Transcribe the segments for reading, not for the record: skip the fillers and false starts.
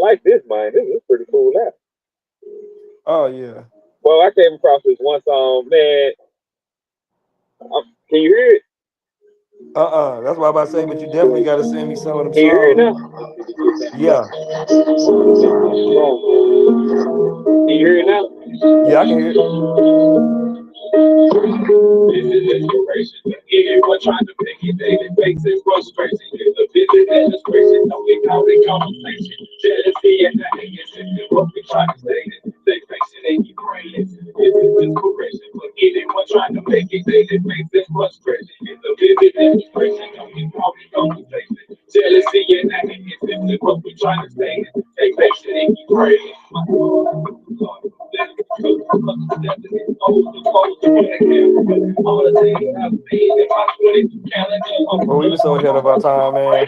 like this, man. This is pretty cool. That. Oh yeah. Well, I came across this one song, man. Can you hear it? That's what I'm about to say. But you definitely got to send me some of them Can you hear it songs. now? Yeah. Can you hear it now? Yeah, I can hear it. This is inspiration. Anyone trying to make it daily basis frustration. The visit administration, no without conversation. Jealousy and the what we try to say it. They patient and keep praying. This is inspiration. For anyone trying to make it daily basis frustration. The visit administration, no without conversation. Jealousy and the what we try to say it. They patient and keep praying. Well, we were so ahead of our time, man.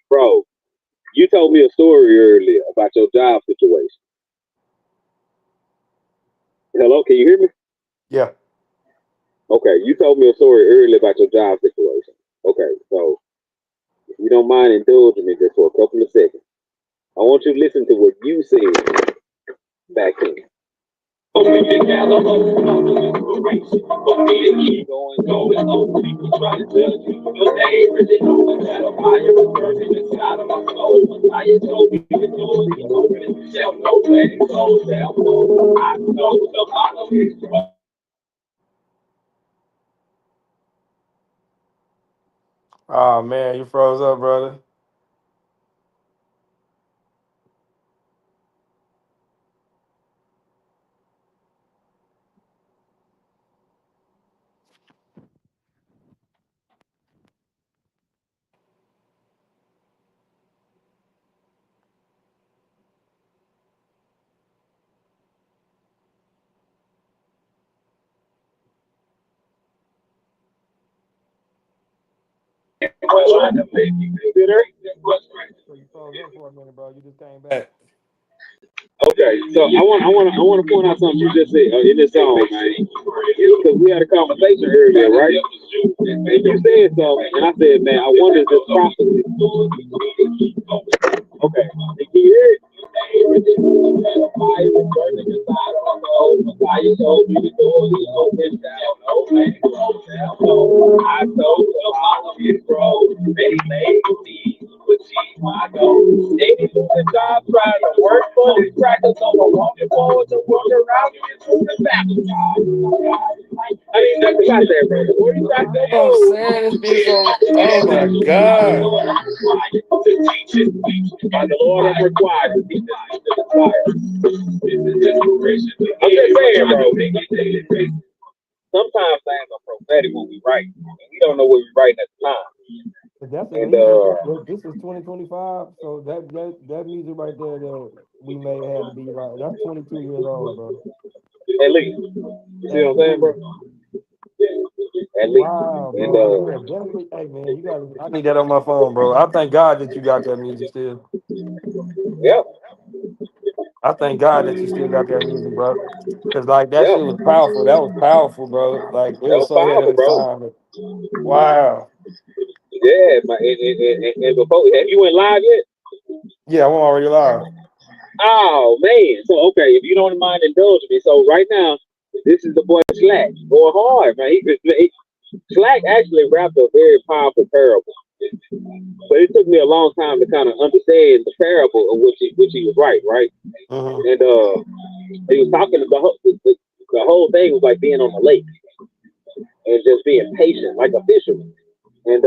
Bro, you told me a story earlier about your job situation. Hello, can you hear me? Yeah. Okay, you told me a story earlier about your job situation. Okay, so if you don't mind indulging me just for a couple of seconds, I want you to listen to what you said back then. Oh man, you froze up, brother. So you froze up for a minute, bro. You just came back. Okay, so I want to point out something you just said in this song, man. Because we had a conversation earlier, right? And you said something, and I said, man, I wonder if this prophecy. Okay, can you hear it? I told you, bro, they made me. They need to job trying to work for this practice on the walking forward to work around you and the back. I mean, nothing like that, bro. What you got to I'm saying this so. Oh my god. By the Lord is required to teach us to inspire. I'm just saying, bro. Sometimes things are prophetic when we write, and we don't know what we're writing at the time. That's And this is 2025, so that music right there that we may have to be right. That's 22 years old, bro. At least, you see what I'm saying, bro? At least. Wow, And bro. Yeah, definitely. Hey, man, you got. I need that on my phone, bro. I thank God that you got that music still. yeah, I thank God that you still got that music, bro. Cause like that yeah, shit was powerful. That was powerful, bro. Like it that was was so ahead of powerful, its bro. time. Wow. Yeah, and before, have you went live yet? Yeah, I'm already live. Oh man, so okay, if you don't mind indulging me, so right now, this is the boy Slack going hard, man. Slack actually rapped a very powerful parable. But it took me a long time to kind of understand the parable of which he was right? Mm-hmm. And he was talking about the whole thing was like being on the lake and just being patient, like a fisherman. And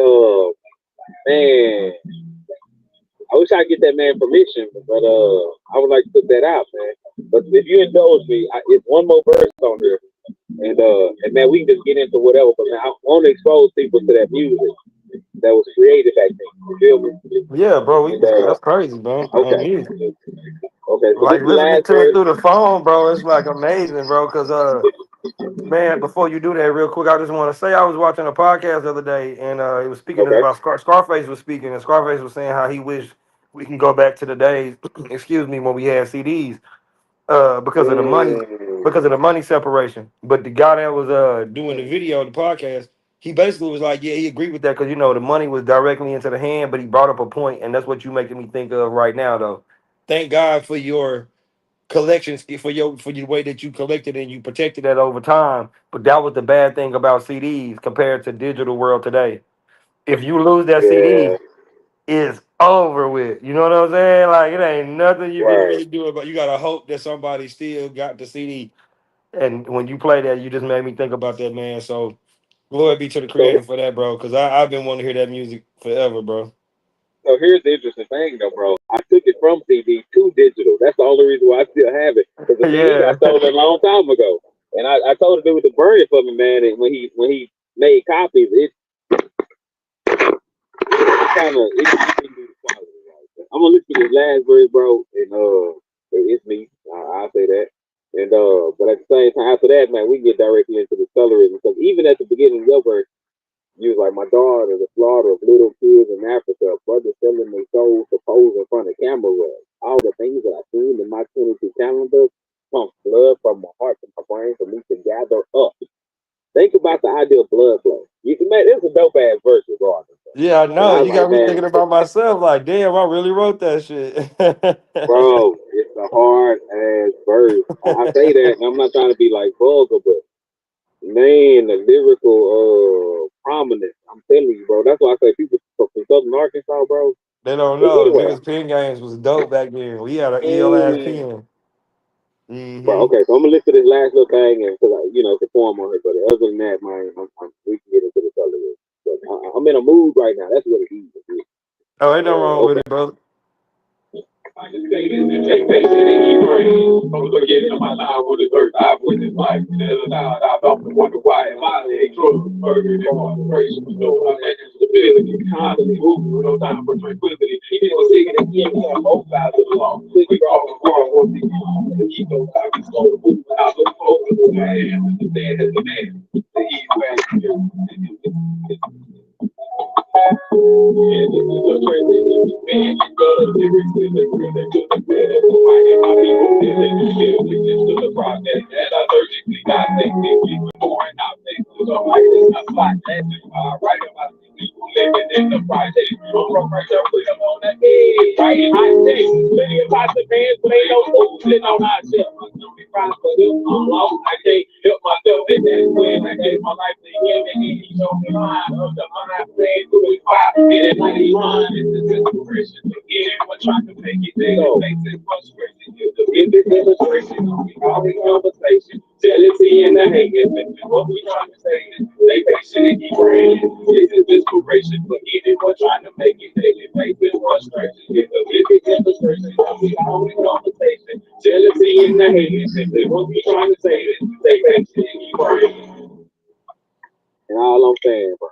man, I wish I could get that man permission, but I would like to put that out, man. But if you indulge me, it's one more verse on there, and man, we can just get into whatever. But man, I want to expose people to that music that was created back then. You feel me? Yeah, bro. And, That's crazy, bro. okay, okay. So this Like is the listening last to it verse. through the phone, bro. It's like amazing, bro. Cause Man, before you do that, real quick, I just want to say I was watching a podcast the other day, and it was speaking Okay. about Scarface was speaking, and Scarface was saying how he wished we can go back to the days, excuse me, when we had CDs, because of the money, Mm, because of the money separation. But the guy that was doing the video, the podcast, he basically was like, yeah, he agreed with that because the money was directly into the hand, but he brought up a point, and that's what you making me think of right now, though. Thank God for your collections for your way that you collected and you protected that over time. But that was the bad thing about CDs compared to digital world today. If you lose that yeah. CD, it's over with. You know what I'm saying? Like it ain't nothing you can Right. really do about. You gotta hope that somebody still got the CD. And when you play that, you just made me think about that, man. So glory be to the So creator for that, bro. Because I've been wanting to hear that music forever, bro. so here's the interesting thing though, bro. I took it from CD to digital. That's the only reason why I still have it. Because the CD I Yeah. sold it a long time ago, and I told the dude to burn it for me, man. And when he made copies, it kind of it didn't do the quality. Right? I'm gonna listen to this last verse, bro, and it's me. I'll say that. And but at the same time, after that, man, we get directly into the colorism because even at the beginning of your verse, you was like, my daughter, the slaughter of little kids in Africa, brothers selling their souls to pose in front of camera. All the things that I've seen in my 22 calendar pumps blood from my heart to my brain for me to gather up. Think about the idea of blood flow. You can make it's a dope ass verse regardless. Yeah, I And know. I was You like, got me man, thinking about myself. Like, damn, I really wrote that shit. bro, it's a hard ass verse. I say that, and I'm not trying to be like vulgar, but man, the lyrical prominence. I'm telling you, bro. That's why I say people from Southern Arkansas, bro. They don't But know. anyway, Niggas pen games was dope back then. We had an ill ass mm, pen. bro. Mm-hmm. Okay, so I'm gonna listen to this last little thing and because to form on it. But other than that, man, we can get into the color. But I'm in a mood right now. That's what it is. Oh, ain't nothing wrong with Okay. it, brother. I just say this and take patience and keep praying. Don't forget in my line with the third eye with his life. There's a time I often wonder why am I a drug burger and cooperation with no stability, constantly moving with no time for tranquility. Even though taking it in on both sides of the law. We all the world won't be wrong. The ego I can slow the move. I look forward to my hand. The stand as a man. The ease back here. Yeah, this is a transition. Man, you gotta lyrics in the grill that took the bed. Finding my people in the still this to the process that I surgically got things before and out things. So like this, I slide that to right about the people living in the project. I'm from right there with them on the edge, right in high stakes. Plenty of pots of pans, but ain't no food sitting on our shelf. I'm gonna be fine for him. I'm lost. I can't help myself. And that's when I gave my life to him and he showed me mine. Of the mind playing through his fire. It ain't like he run. It's just inspiration. Again, I'm trying to make it. They face it frustration. It's the illustration. We all the conversation. Jealousy and the hate. This is what we trying to say. They patient and keep praying. This is inspiration. Forgetting what trying to make it. Daily facing frustration. It's a living demonstration. We all the conversation. Jealousy and the hate. This is what we trying to say. They patient and keep praying. And all I'm saying, bro,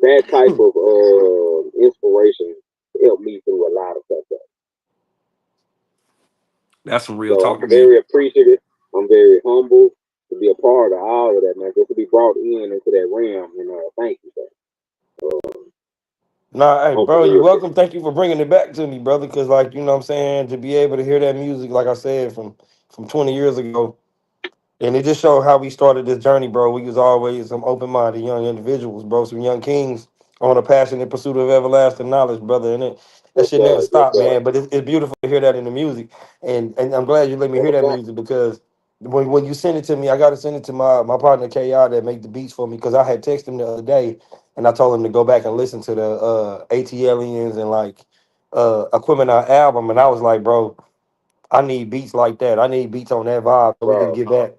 that type of inspiration helped me through a lot of stuff. That's some real So talk to I'm me. very appreciative. I'm very humble to be a part of all of that, man. Just to be brought in into that realm, and thank you, sir. Nah, hey, On some bro, you real shit. welcome. Thank you for bringing it back to me, brother. Because, like, you know what I'm saying, to be able to hear that music, like I said, from 20 years ago, and it just showed how we started this journey, bro. We was always some open-minded young individuals, bro, some young kings on a passionate pursuit of everlasting knowledge, brother. And that Yes, shit never sir. Yes, stopped, sir. man. But it's beautiful to hear that in the music, and I'm glad you let me No hear that doubt. music because when you send it to me, I got to send it to my partner Ki that make the beats for me because I had texted him the other day and I told him to go back and listen to the ATLians and like Equipment album, and I was like, bro. I need beats like that. I need beats on that vibe so we can Bro, get back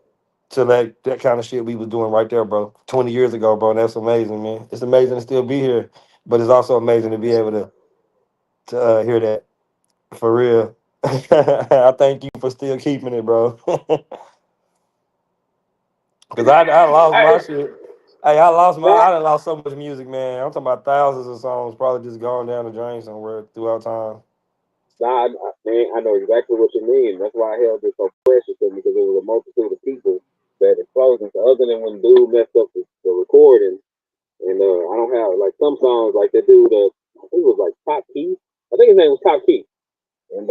to that kind of shit we was doing right there, bro. 20 years ago, bro. That's amazing, man. It's amazing to still be here, but it's also amazing to be able to hear that for real. I thank you for still keeping it, bro. Cause I lost I, my shit. Hey, nah, I done lost so much music, man. I'm talking about thousands of songs probably just gone down the drain somewhere throughout time. Nah, man, I know exactly what you mean. That's why I held it so precious to me because there was a multitude of people that exposed. And so other than when dude messed up the recording, and I don't have like some songs like that dude. I think it was like Top Key. I think his name was Top Key. And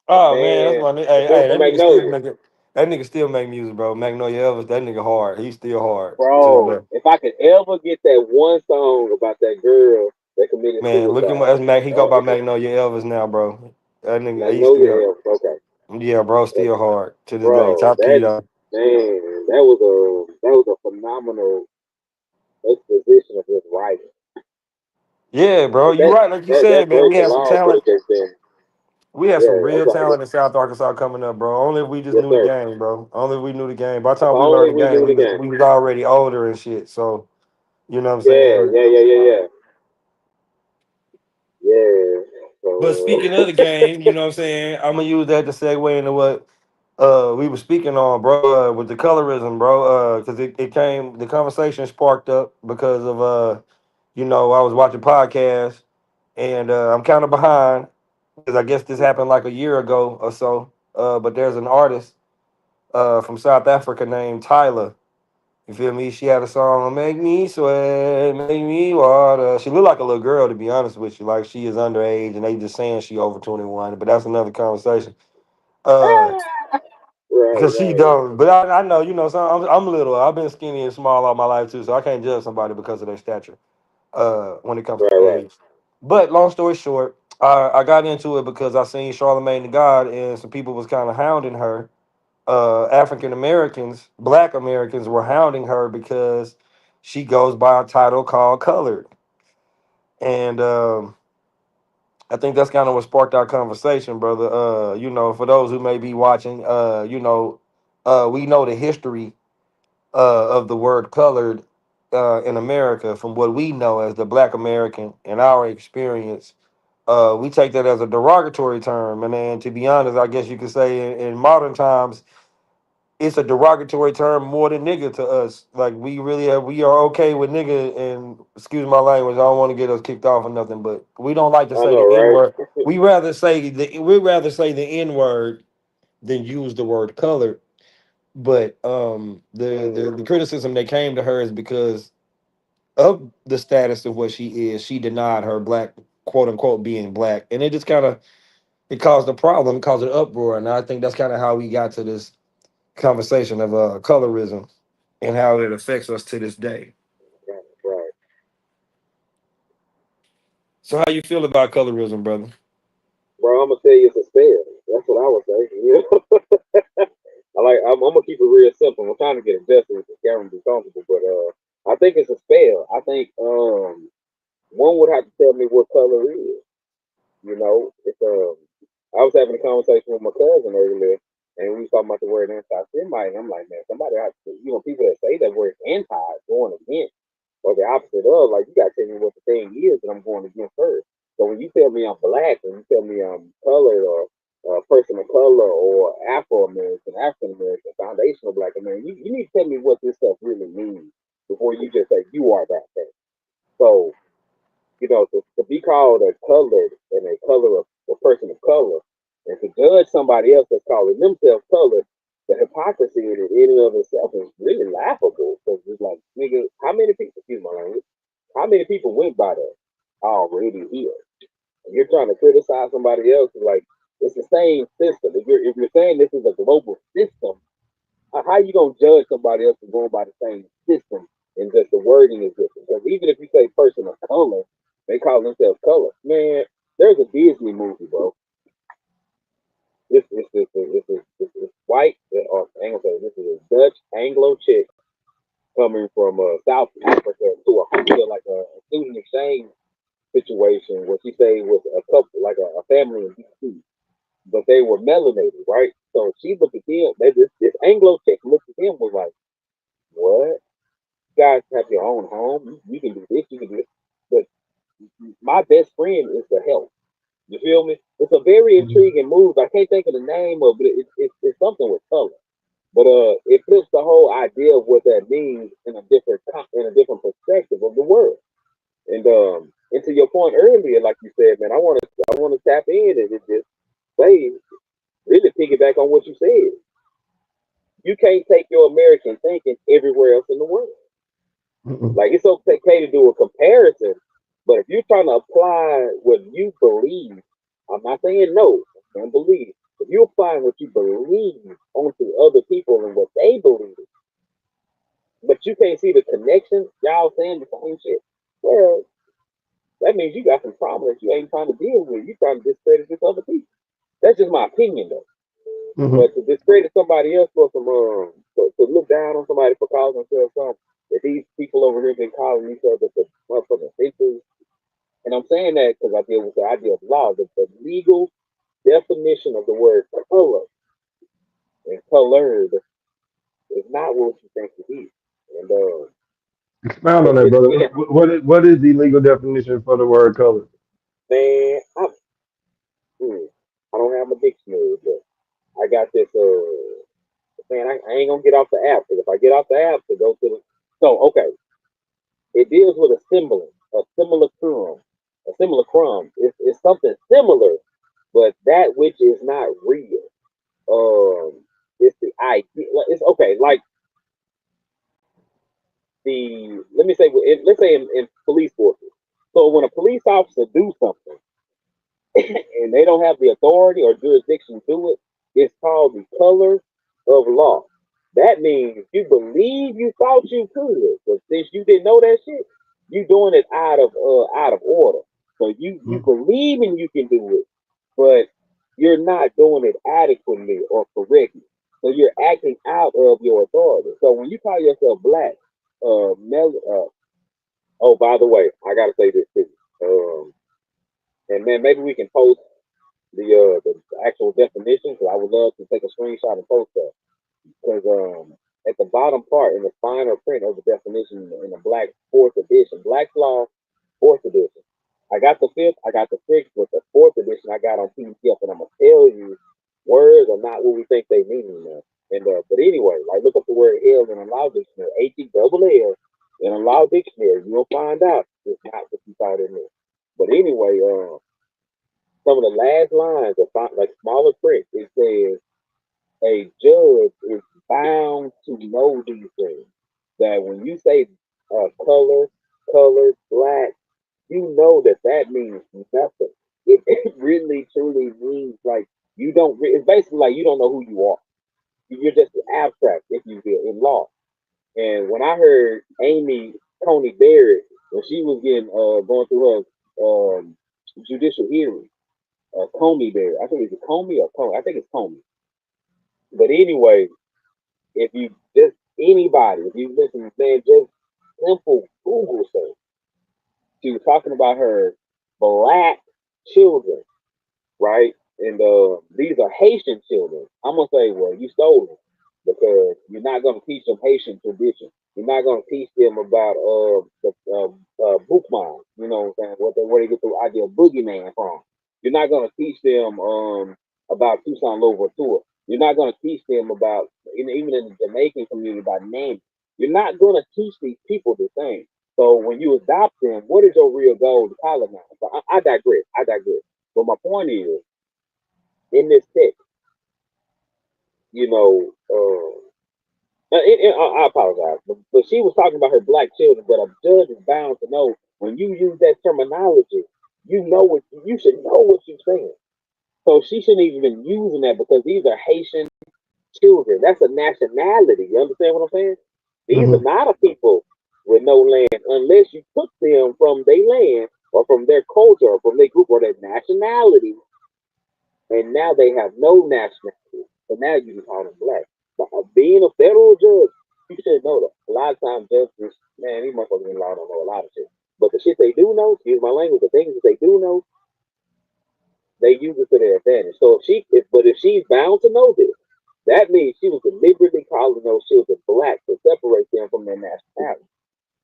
Oh man, that's man, my nigga. the Hey, dude hey, from that nigga still Magnolia, make it. That nigga still make music, bro. Magnolia Elvis, that nigga hard. He's still hard to the bro. day. If I could ever get that one song about that girl that committed Man, look at my suicide, that's Mac. He go by it was Magnolia Elvis now, bro. That nigga, he Magnolia still, L. Okay, yeah, bro, still hard to this day. bro, Top key though. that was a phenomenal exposition of his writing. Yeah, bro, But you right. Like you that said, man, break we had some alone could talent. have just been We had some yeah. I'm real sorry. talent in South Arkansas coming up, bro. Only if we just Yes, knew the sir. game, bro. Only if we knew the game. By the If time we only learned the we game, knew we the was game. we was already older and shit. So you know what I'm Yeah, saying. yeah, yeah, yeah, yeah. Yeah. But So speaking of the game, you know what I'm saying? I'm gonna use that to segue into what we were speaking on, bro, with the colorism, bro. Because it came the conversation sparked up because of I was watching podcasts and I'm kind of behind because I guess this happened like a year ago or so. But there's an artist from South Africa named Tyler. You feel me? She had a song, "Make Me Sweat, Make Me Water." She looked like a little girl, to be honest with you. Like she is underage, and they just saying she over 21. But that's another conversation. Uh, right, because she right, don't. But I know, so I'm little. I've been skinny and small all my life too, so I can't judge somebody because of their stature. When it comes right, to right. age. But long story short, I got into it because I seen Charlemagne the God, and some people was kind of hounding her. African Americans, Black Americans were hounding her because she goes by a title called Colored. And I think that's kind of what sparked our conversation, brother. For those who may be watching, we know the history of the word colored in America from what we know as the Black American in our experience. We take that as a derogatory term. And then, to be honest, I guess you could say in modern times, it's a derogatory term more than nigga to us. Like we are okay with nigga, and excuse my language. I don't want to get us kicked off or nothing, but we don't like to I say know, the N right? word. We rather say the N word than use the word color. But the criticism that came to her is because of the status of what she is. She denied her black, quote unquote, being black, and it just kind of it caused a problem, caused an uproar, and I think that's kind of how we got to this conversation of colorism and how it affects us to this day. Right, right. So how you feel about colorism, brother? Bro, I'm gonna tell you it's a spell. That's what I would say. You know? I'm gonna keep it real simple. I'm trying to get adjusted with the camera and be comfortable, but I think it's a spell. I think one would have to tell me what color is. You know, it's I was having a conversation with my cousin earlier, and we was talking about the word anti-Semite, and I'm like, man, somebody has to, people that say that word anti going against or the opposite of, like, you got to tell me what the thing is that I'm going against first. So when you tell me I'm black, and you tell me I'm colored or a person of color or Afro American, African American, foundational black American, you need to tell me what this stuff really means before you just say you are that thing. So to be called a colored and a color of a person of color, and to judge somebody else that's calling themselves colored, the hypocrisy in and of itself is really laughable. Because it's like, nigga, how many people? Excuse my language. How many people went by that already here? And you're trying to criticize somebody else. It's like it's the same system. If you're saying this is a global system, how you gonna judge somebody else for going by the same system and just the wording is different? Because even if you say person of color, they call themselves color. Man, there's a Disney movie, bro. This white, or I ain't gonna say this is a Dutch Anglo chick coming from South Africa to like a student exchange situation where she stayed with a couple, like a family in DC, but they were melanated, right? So she looked at them. This Anglo chick looked at them was like, "What? You guys have your own home. You can do this. You can do this." But my best friend is the help. You feel me? It's a very intriguing move. I can't think of the name of it. It's something with color, but it puts the whole idea of what that means in a different perspective of the world. And And to your point earlier, like you said, man, I want to tap in and just say, really piggyback on what you said. You can't take your American thinking everywhere else in the world. Mm-mm. Like it's okay to do a comparison, but if you're trying to apply what you believe, I'm not saying no, I'm saying believe. If you're applying what you believe onto other people and what they believe, but you can't see the connection, y'all saying the same shit. Well, that means you got some problems you ain't trying to deal with. You trying to discredit this other people. That's just my opinion though. Mm-hmm. But to discredit somebody else for some to look down on somebody for calling themselves something that these people over here been calling each other for motherfucking centuries. And I'm saying that because I deal with the idea of law, the legal definition of the word color and colored is not what you think it is. And Expound on that, brother. again, What is the legal definition for the word color? man, hmm, I don't have my dictionary, but I got this. Man, I ain't gonna get off the app because if I get off the app to go to the okay, it deals with a similar, a similar crumb. It's something similar, but that which is not real. It's the idea. It's okay. Like let me say, let's say in police forces. So when a police officer do something and they don't have the authority or jurisdiction to do it, it's called the color of law. That means you believe you thought you could, but since you didn't know that shit, you doing it out of order. So you Mm-hmm. believing you can do it, but you're not doing it adequately or correctly. So you're acting out of your authority. So when you call yourself black, oh, by the way, I gotta say this too. And man, maybe we can post the actual definition because I would love to take a screenshot and post that. Because at the bottom part in the finer print of the definition in the Black Fourth Edition, Black's Law Fourth Edition. I got the fifth, I got the sixth, but the fourth edition I got on PDF, and I'm gonna tell you, words are not what we think they mean, man. And but anyway, like look up the word hell in a law dictionary, HELL in a law dictionary. You'll find out it's not what you thought it meant. But anyway, some of the last lines are like smaller print. It says a judge is bound to know these things. That when you say color, black, you know that that means nothing. It really truly means like you don't. It's basically like you don't know who you are. You're just an abstract, if you will, in law. And when I heard Amy Coney Barrett when she was getting going through her judicial hearing, Comey Barrett, I think it's Comey or Comey, I think it's Comey. But anyway, if you just anybody, if you listen, man, just simple Google search. She was talking about her black children, right? And these are Haitian children. I'm gonna say, well, you stole them because you're not gonna teach them Haitian tradition. You're not gonna teach them about the bookman. You know what I'm saying? Where they get the idea of boogeyman from. You're not gonna teach them about Toussaint Louverture. You're not gonna teach them about even in the Jamaican community about name. You're not gonna teach these people the same. So when you adopt them, what is your real goal to colonize? So I digress. I digress. But my point is, in this text, you know, I apologize, but she was talking about her black children. But a judge is bound to know when you use that terminology, you know what you should know what you're saying. So she shouldn't even been using that because these are Haitian children. That's a nationality. You understand what I'm saying? These are Mm-hmm. not a people with no land unless you took them from their land or from their culture or from their group or their nationality, and now they have no nationality. So now you can call them black. But being a federal judge, you should know that. A lot of times judges, man, these motherfuckers in law don't know a lot of shit. But the shit they do know, excuse my language, the things that they do know, they use it to their advantage. So if she's bound to know this, that means she was deliberately calling those children black to separate them from their nationality.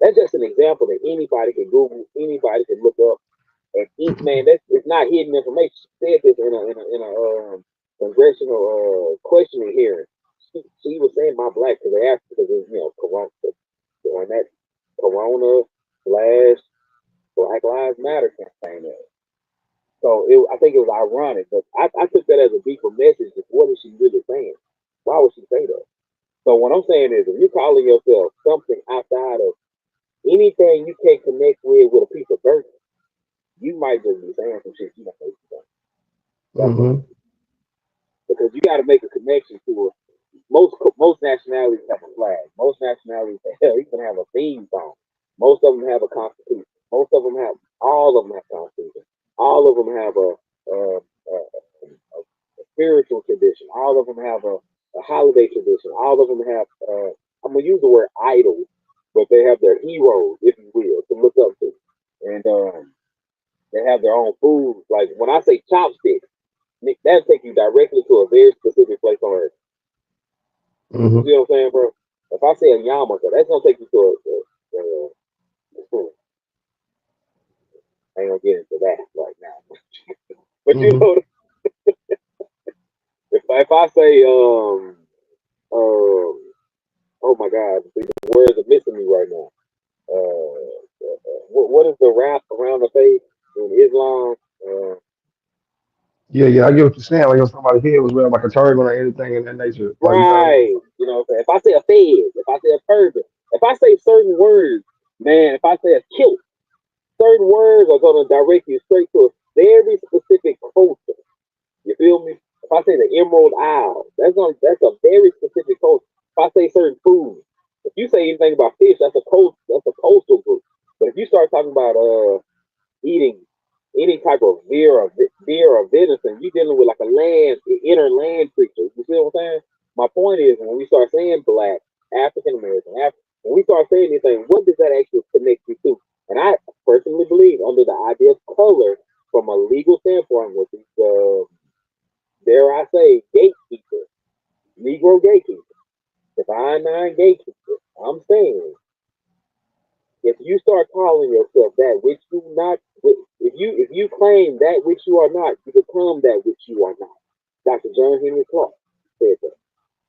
That's just an example that anybody can Google, anybody can look up. And man, that's it's not hidden information. She said this in a congressional questioning hearing. She was saying my black because they asked because it was corona during that corona slash Black Lives Matter campaign there. So I think it was ironic, but I took that as a deeper message of what is she really saying? Why would she say that? So what I'm saying is, if you're calling yourself something outside of anything you can connect with a piece of dirt, you might just be saying some shit you don't know what you're saying. That's what it Mm-hmm. is. Because you got to make a connection to it. Most nationalities have a flag. Most nationalities, hell, even have a theme song. Most of them have a constitution. Most of them have, all of them have constitution. All of them have a spiritual tradition. All of them have a holiday tradition. All of them have, I'm gonna use the word idols, but they have their heroes, if you will, to look up to, and they have their own food. Like when I say chopsticks, that take you directly to a very specific place on earth. You Mm-hmm. see what I'm saying, bro? If I say a yarmulke, that's gonna take you to I ain't gonna get into that right now. But you Mm-hmm. know, if I say um oh my God, the words are missing me right now. What is the wrap around the face in Islam? Yeah, yeah, I get what you're saying. Like if somebody's head was wearing like a turban or anything in that nature. Like you know what I mean? Right. You know what I'm saying? If I say a fez, if I say a turban, if I say certain words, man, if I say a kilt, certain words are gonna direct you straight to a very specific culture. You feel me? If I say the Emerald Isle, that's a very specific culture. If I say certain foods, if you say anything about fish, that's a coastal group. But if you start talking about eating any type of beer or venison, you're dealing with like a inner land creature. You see what I'm saying? My point is, when we start saying black, African American, when we start saying anything, what does that actually connect you to? And I personally believe, under the idea of color, from a legal standpoint, with these, dare I say, gatekeeper, Negro gatekeeper, divine nine gatekeeper, I'm saying, if you start calling yourself that which you not, if you claim that which you are not, you become that which you are not. Dr. John Henry Clark said that.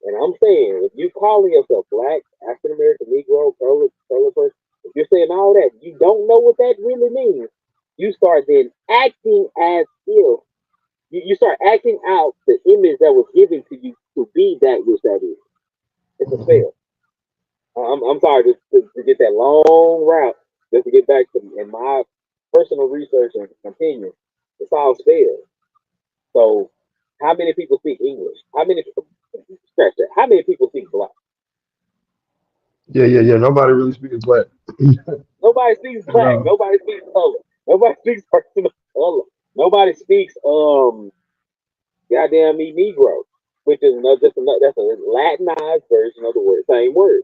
And I'm saying, if you calling yourself black, African American, Negro, color person, if you're saying all that, you don't know what that really means. You start then acting as if you start acting out the image that was given to you to be that which that is. It's a Mm-hmm. spell. I'm sorry to get that long route just to get back to me. In my personal research and opinion, it's all spells. So, how many people speak English? How many scratch that? How many people speak black? Yeah, yeah, yeah. Nobody really speaks black. Nobody speaks black. No. Nobody speaks color. Nobody speaks person of color. Nobody speaks goddamn me Negro, which is that's a Latinized version of the word, same word.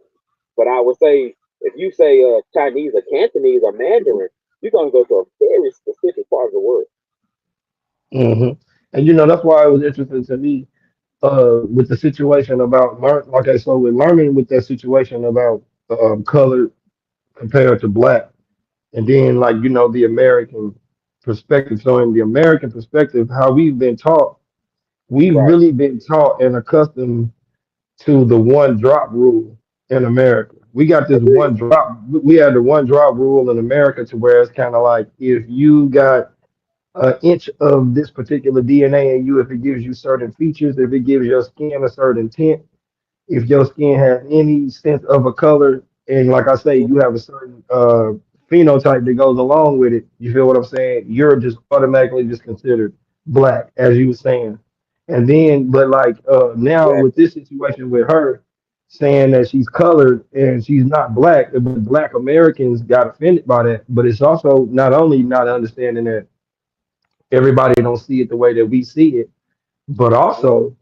But I would say if you say Chinese or Cantonese or Mandarin, you're gonna go to a very specific part of the world. Hmm. And you know that's why it was interesting to me with the situation about learn. Okay, so with learning with that situation about color compared to black, and then like you know the American perspective. So in the American perspective, how we've been taught, we've Right. really been taught and accustomed to the one drop rule in America. We got this Agreed. one drop. We had the one drop rule in America to where it's kind of like if you got an inch of this particular DNA in you, if it gives you certain features, if it gives your skin a certain tint, if your skin has any sense of a color, and like I say, you Mm-hmm. have a certain phenotype that goes along with it, you feel what I'm saying? You're just automatically just considered black, as you were saying. And then, but like now with Exactly. this situation with her saying that she's colored and she's not black, but black Americans got offended by that. But it's also not only not understanding that everybody don't see it the way that we see it, but Mm-hmm. also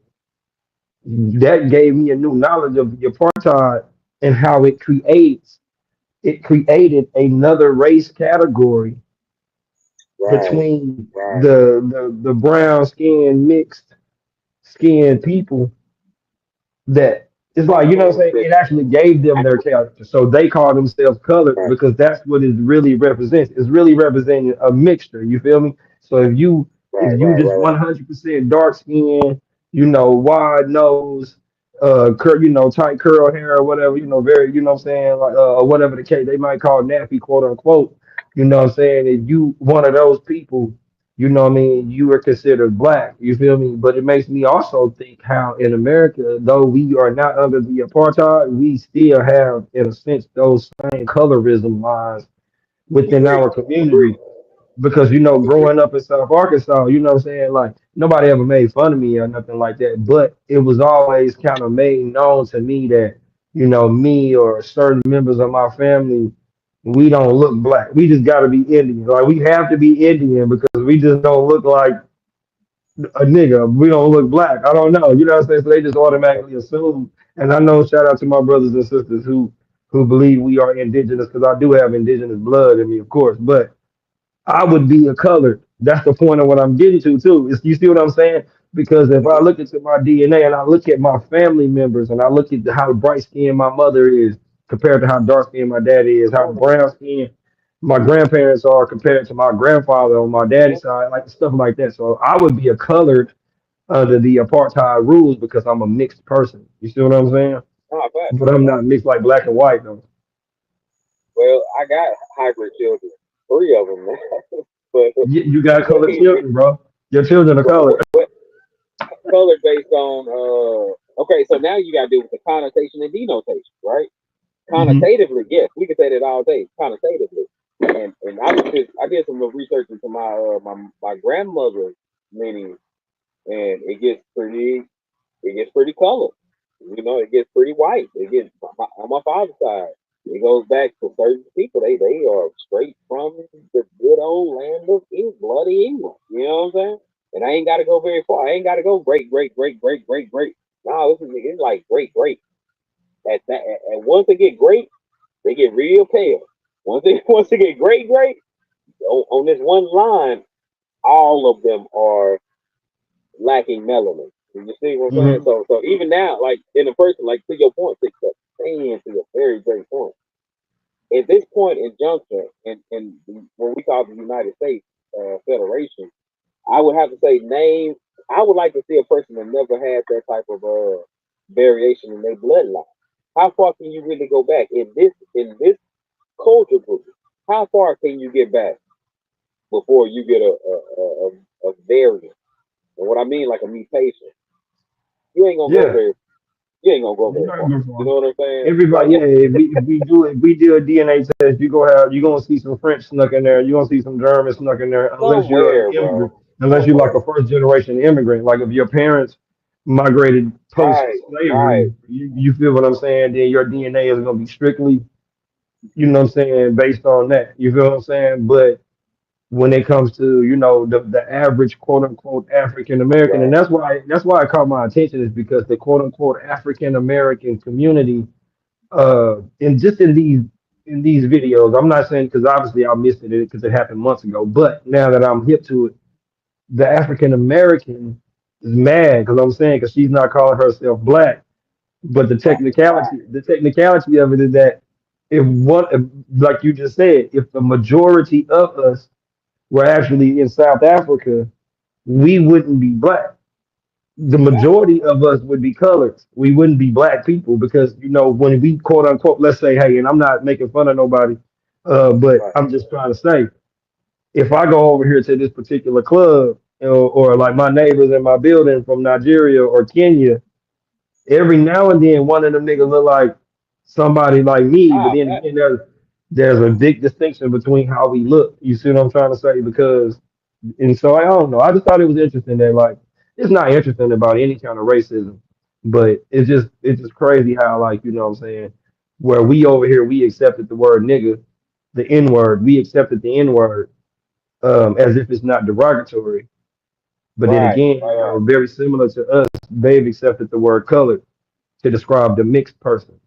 that gave me a new knowledge of the apartheid and how it created another race category Right. between Right. the brown skin mixed skin people that it's Hold like, on, you know hold what I'm on, saying? sis. It actually gave them their character. So they call themselves colored Right. because that's what it really represents. It's really representing a mixture. You feel me? So if Right. you Right. just Right. Right. 100% dark skin, you know, wide nose, you know, tight curl hair or whatever, you know, very, you know what I'm saying, like or whatever the case they might call nappy, quote unquote. You know what I'm saying? If you one of those people, you know what I mean, you are considered black. You feel me? But it makes me also think how in America, though we are not under the apartheid, we still have, in a sense, those same colorism lines within Agree, our agree, community because agree. growing up in South Arkansas, you know what I'm saying, like nobody ever made fun of me or nothing like that, but it was always kind of made known to me that me or certain members of my family, we don't look black. We just got to be Indian. Like we have to be Indian because we just don't look like a nigga. We don't look black. I don't know. You know what I'm saying? So they just automatically assume. And I know, shout out to my brothers and sisters who believe we are indigenous because I do have indigenous blood in me, of course, but I would be a colored. That's the point of what I'm getting to too. Is you see what I'm saying? Because if I Mhm. look into my DNA and I look at my family members and I look at how bright skinned my mother is compared to how dark skinned my dad is, how brown skinned my grandparents are compared to my grandfather on my daddy's side, like stuff like that. So I would be a colored under the apartheid rules because I'm a mixed person. You see what I'm saying? Nah, fact, But I'm fact. not mixed like black and white though. Well, I got hybrid children, three of them, man. but You got what, colored children, bro. Your children are colored. what color based on? Okay, so now you got to deal with the connotation and denotation, right? Connotatively, yes, we can say that all day. Connotatively, and I did some little research into my grandmother's lineage, and it gets pretty colored. You know, it gets pretty white. It gets on my father's side. It goes back to certain people. They are straight from the good old land of bloody England. You know what I'm saying? And I ain't got to go very far. I ain't got to go great, great, great, great, great, great. No, this is it's like great, great. And once they get great, they get real pale. Once they get great, great on this one line, all of them are lacking melanin. You see what I'm saying? Hmm. So even now, like in a person, like to your point, saying to your very great point. At this point in juncture, in what we call the United States Federation, I would have to say name. I would like to see a person that never had that type of variation in their bloodline. How far can you really go back in this culture group? How far can you get back before you get a variant? And what I mean, like a mutation, you ain't gonna go Yeah. very you ain't gonna go You're very not far. gonna go You far. know what I'm saying? Like Everybody, yeah. If we do a DNA test, you're gonna see some French snuck in there. You're gonna see some German snuck in there, unless you're an somewhere, bro. immigrant, unless you're like Somewhere. a first generation immigrant. Like if your parents migrated post Right, slavery, right, you feel what I'm saying? Then your DNA is gonna be strictly, you know what I'm saying, based on that. You feel what I'm saying? But when it comes to the average quote unquote African American, and right, that's why it caught my attention is because the quote unquote African American community in just in these videos, I'm not saying because obviously I missed it because it happened months ago, but now that I'm hip to it, the African American is mad because I'm saying because she's not calling herself black, but right, the technicality of it is that if one, like you just said, if the majority of us were actually in South Africa, we wouldn't be black. The right, majority of us would be colored. We wouldn't be black people because when we quote unquote, let's say, hey, and I'm not making fun of nobody, but right, I'm just trying to say, if I go over here to this particular club, or like my neighbors in my building from Nigeria or Kenya, every now and then one of them niggas look like somebody like me, but ah, then fact, again, there's a big distinction between how we look. You see what I'm trying to say? Because and so I don't know. I just thought it was interesting that like it's not interesting about any kind of racism, but it's just crazy how like what I'm saying, where we over here we accepted the word nigga, the N word, we accepted the N word as if it's not derogatory. But then right, again, right, right, very similar to us, they've accepted the word colored to describe the mixed person.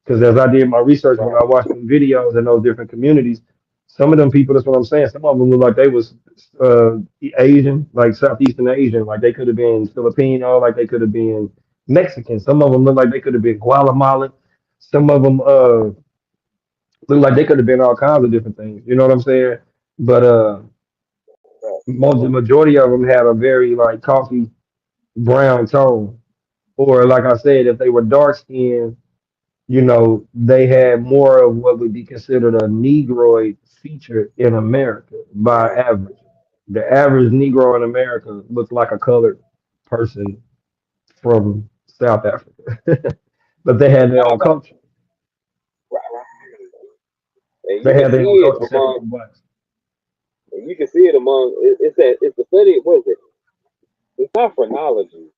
Because as I did my research when right, I watched them videos in those different communities, some of them people, that's what I'm saying, some of them look like they was uh, Asian, like Southeastern Asian, like they could have been Filipino, like they could have been Mexican. Some of them look like they could have been Guatemalan. Some of them look like they could have been all kinds of different things. You know what I'm saying? But right, the majority of them had a very like coffee brown tone. Or like I said, if they were dark skinned, they had more of what would be considered a negroid feature in America by Right. average. The average Negro in America looks like a colored person from South Africa, but they had their Nah, own culture. right, right. And you They can had their own see it culture separate among, from blacks. and you can see it among. It's that it's the study. What is it? It's not phrenology.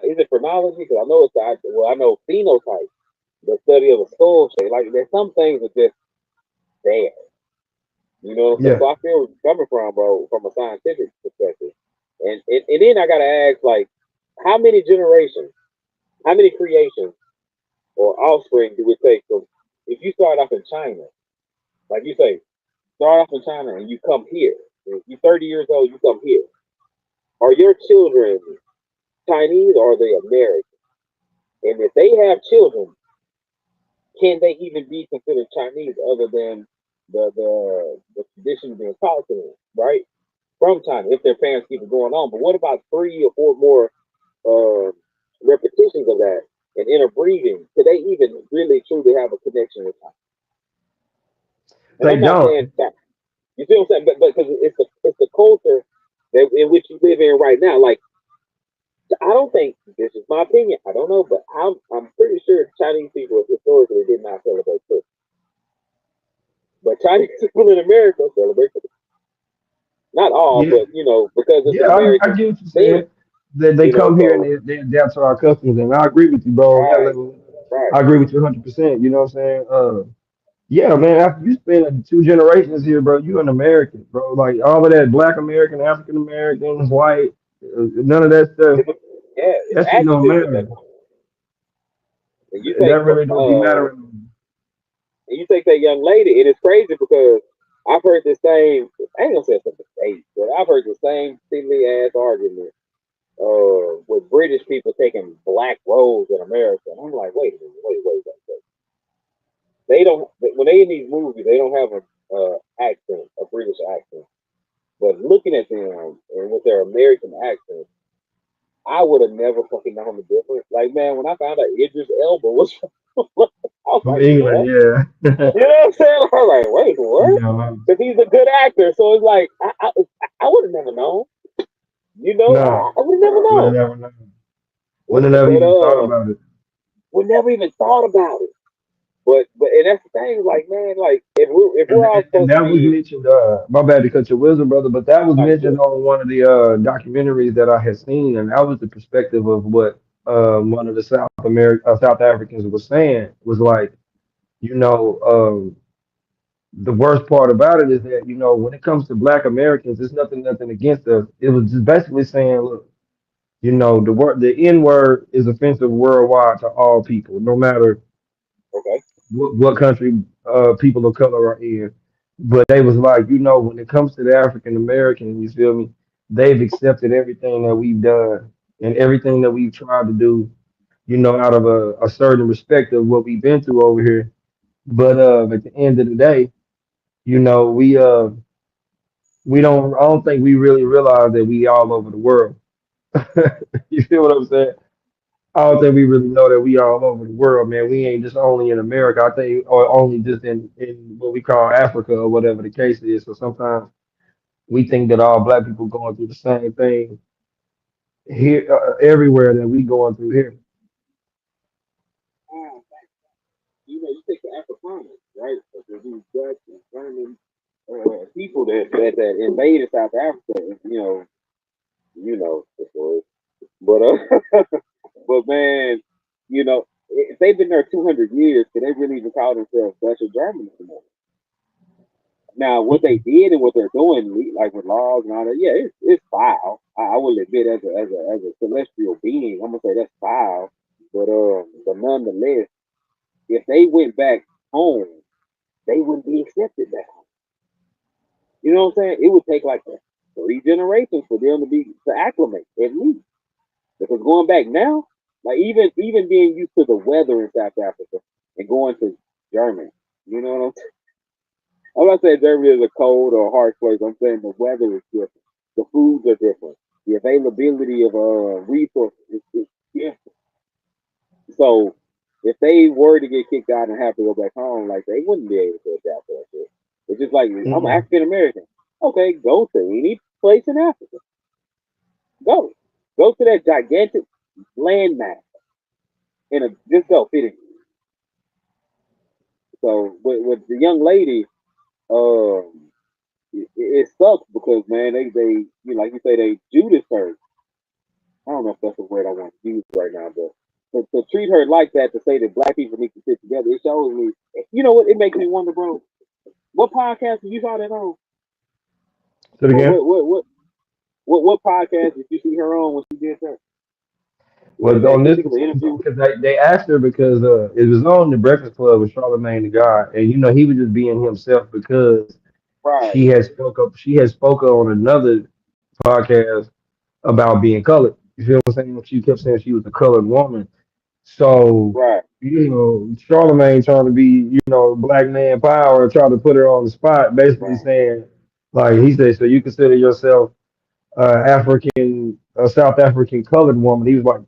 Is it phrenology? Because I know it's the well, I know phenotype, the study of a skull shape. Like there's some things that just there. You know what I'm saying? Yeah, So I feel where you're coming from, bro, from a scientific perspective. And then I gotta ask, like, how many generations, how many creations or offspring do it take from if you start off in China, like you say, start off in China and you come here. If you're 30 years old, you come here. Are your children Chinese or are they American? And if they have children, can they even be considered Chinese other than the tradition being taught to them, right? From China, if their parents keep it going on. But what about 3 or 4 more uh, repetitions of that and interbreeding? Could they even really truly have a connection with China? And they I'm not saying don't. that. You see what I'm saying? But because it's the culture that in which you live in right now. Like I don't think this is my opinion. I don't know, but I'm pretty sure Chinese people historically did not celebrate Christmas. But Chinese people in America celebrate Christmas. Not all, Yeah, but because it's yeah, an I American get what you're thing. saying. They come here and So they adapt to our customs, and I agree with you, bro. On that right, level, right. I agree with you 100%. You know what I'm saying? Yeah, man. After you spend 2 generations here, bro, you an American, bro. Like all of that Black American, African American, white, none of that stuff. It's, yeah, it's That shit don't activism at that matter. point. And you take That really don't be mattering. and you take that young lady, and it's crazy because I've heard the same. I ain't gonna say it's a debate, but I've heard the same silly ass argument with British people taking black roles in America. And I'm like, wait a minute, wait. They don't when they in these movies, they don't have a accent, a British accent. But looking at them and with their American accent, I would have never fucking known the difference. Like, man, when I found out Idris Elba was, I was From like, England, what? yeah. You know what I'm saying? I was like, wait, what? Yeah, Because he's a good actor, so it's like I would have never known. no, I would have never would have known. never known. Would Would have have, never but even thought about it. we never even thought about it. But and that's the thing, like man, like if we're all And supposed to that was be mentioned. My bad to cut your wisdom, brother, but that was like mentioned on one of the documentaries that I had seen, and that was the perspective of what one of the South Africans was saying. Was like, you know, the worst part about it is that when it comes to Black Americans, it's nothing against us. It was just basically saying, look, the N word is offensive worldwide to all people, no matter okay, what country people of color are in. But they was like, when it comes to the African American, you feel me? They've accepted everything that we've done and everything that we've tried to do, out of a certain respect of what we've been through over here. But at the end of the day, we don't. I don't think we really realize that we all over the world. You feel what I'm saying? I don't think we really know that we all over the world, man. We ain't just only in America. I think, or only just in what we call Africa or whatever the case is. So sometimes we think that all Black people going through the same thing here, everywhere that we going through here. you take the Afrikaners, right? These Dutch and German people that invaded South Africa, the story. But but man, if they've been there 200 years, can they really even call themselves Dutch or German anymore? Now, what they did and what they're doing, like with laws and all that, yeah, it's foul. I will admit, as a celestial being, I'm gonna say that's foul. But nonetheless, if they went back home, they wouldn't be accepted back home. You know what I'm saying? It would take like 3 generations for them to acclimate at least. Because going back now, like even being used to the weather in South Africa and going to Germany, you know what I'm saying? I'm not saying Germany is a cold or a harsh place. I'm saying the weather is different. The foods are different. The availability of resources is different. So if they were to get kicked out and have to go back home, like they wouldn't be able to adapt to that shit. It's just like I'm Mm-mm. African American. Okay, go to any place in Africa. Go, go to that gigantic landmass and just go fit it. So with the young lady, um, it sucks because man, they you know, like you say they Judas her. I don't know if that's the word I want to use right now, but to treat her like that, to say that black people need to sit together, it shows me. You know what? It makes me wonder, bro. What podcast did you saw that on? So Or again, what podcast did you see her on when she did that? well, That on this particular particular, interview? because they asked her because it was on the Breakfast Club with Charlamagne the God, and you know he was just being himself because Right, she had spoke on another podcast about being colored. You feel what I'm saying? She kept saying she was a colored woman. So, right, you know, Charlamagne trying to be, you know, black man power, trying to put her on the spot, basically right. saying, like he said, so you consider yourself a South African colored woman. He was like,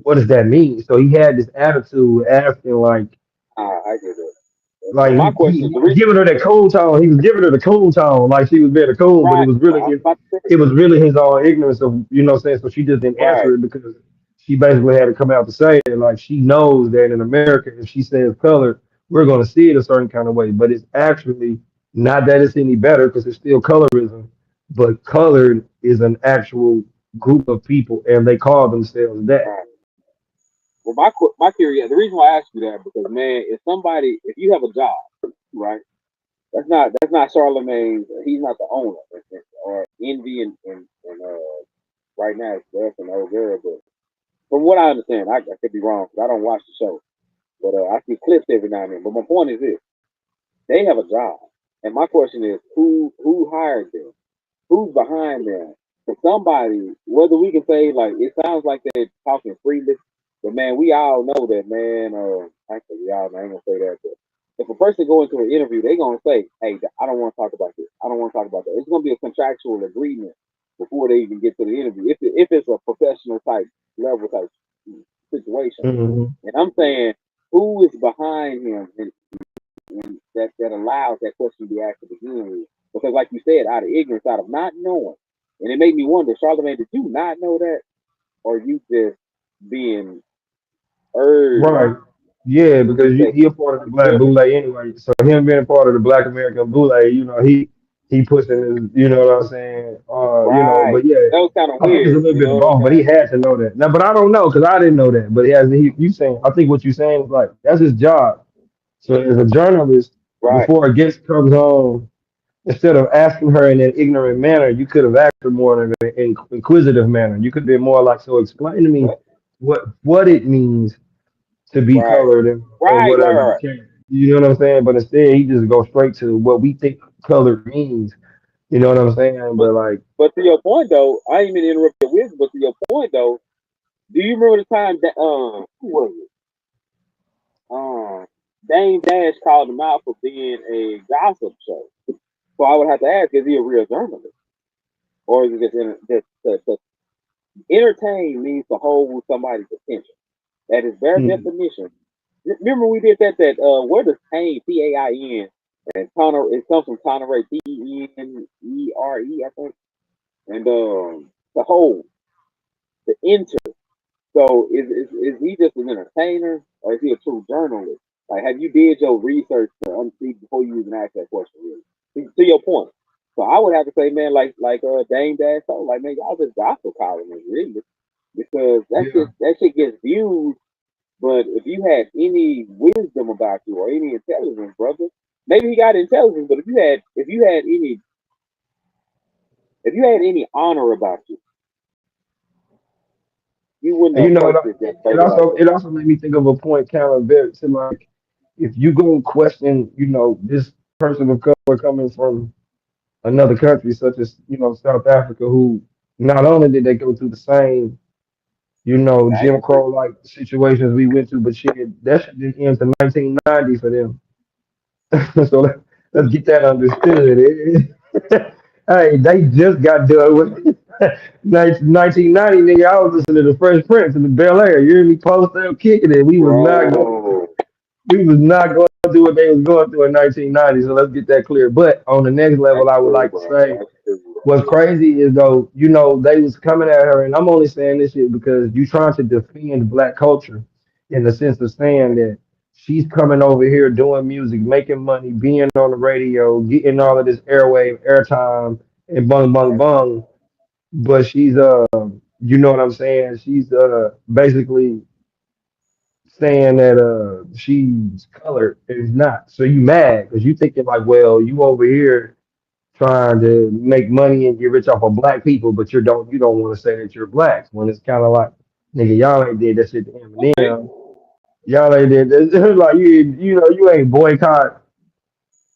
what does that mean? So he had this attitude asking I get it. like But my question is he the was reason. giving her that cool tone. He was giving her the cool tone, like she was being a cool, but Right, I was about to say it was really his own ignorance of what I'm saying. So she just didn't right, answer it because she basically had to come out to say it. Like she knows that in America, if she says color, we're gonna see it a certain kind of way. But it's actually not that it's any better because it's still colorism, but colored is an actual group of people and they call themselves that. right. Well, my curiosity. The reason why I asked you that because man, if you have a job, right? That's not Charlemagne. He's not the owner or Envy and right now it's us and old girl. But from what I understand, I could be wrong because I don't watch the show, but I see clips every now and then. But my point is this: they have a job, and my question is, who hired them? Who's behind them? For somebody, whether we can say like it sounds like they're talking freely, but man, we all know that man. Actually, we all know, I ain't gonna say that, but if a person go into an interview, they gonna say, "Hey, I don't want to talk about this. I don't want to talk about that." It's gonna be a contractual agreement before they even get to the interview. If it's a professional type level type situation, Hmm. and I'm saying who is behind him and that allows that question to be asked to begin with. Because, like you said, out of ignorance, out of not knowing, and it made me wonder, Charlamagne, did you not know that, or you just being urged Right. Yeah, to because say, he a part of the Black feel me? Boule anyway. So him being a part of the Black American Boule, you know, he pushing his, you know what I'm saying? Right. But yeah, That was kind of I think it's a weird. little You bit know of what I'm both. But he saying? had to know that. Now, but I don't know because I didn't know that. But you saying, I think what you're saying is like that's his job. So as a journalist, Right. before a guest comes on, instead of asking her in an ignorant manner, you could have asked her more in an inquisitive manner. You could be more like, so explain to me What? what it means to be Right. colored and Right. Right. whatever you Right. can. You know what I'm saying? But instead, he just goes straight to what we think color means. You know what I'm saying? But But like, but to your point though, I ain't mean to interrupt your wisdom. But to your point though, do you remember the time that who was it? Dame Dash called him out for being a gossip show. So I would have to ask: is he a real journalist, or is it just to entertain means to hold somebody's attention? That is their mm, definition. Remember we did that where does pain Pain and Conor it comes from Conore Tennere I think and the whole the enter. So is he just an entertainer or is he a true journalist? Like have you did your research to unsee before you even ask that question really? To your point. So I would have to say, man, like Dame Dash, so like man, y'all just gospel columnists, really. Because yeah. that shit gets viewed. But if you had any wisdom about you or any intelligence, brother, maybe he got intelligence, but if you had any honor about you, you wouldn't And have you know, approached it just it straight like also that. it also made me think of a point kind of very to like if you go and question, you know, this person of color coming from another country such as South Africa, who not only did they go through the same Jim Exactly. Crow like situations we went to, but shit, that shit didn't end to 1990 for them. So let's get that understood. Hey, they just got done with 1990, nigga. I was listening to the Fresh Prince in the Bel Air. You hear me post up kicking it. Bro. We was not going through what they was going through in 1990. So let's get that clear. But on the next That's level, I would true, like to bro. say That's true. what's crazy is though, they was coming at her, and I'm only saying this shit because you trying to defend black culture in the sense of saying that she's coming over here doing music, making money, being on the radio, getting all of this airwave airtime and bung bung That's bung. But she's you know what I'm saying? She's basically saying that she's colored and is not. So you mad because you thinking like, well, you over here trying to make money and get rich off of black people, but you don't want to say that you're black when it's kind of like, nigga, y'all ain't did that shit to okay. Eminem. Y'all ain't did this. Like you ain't boycott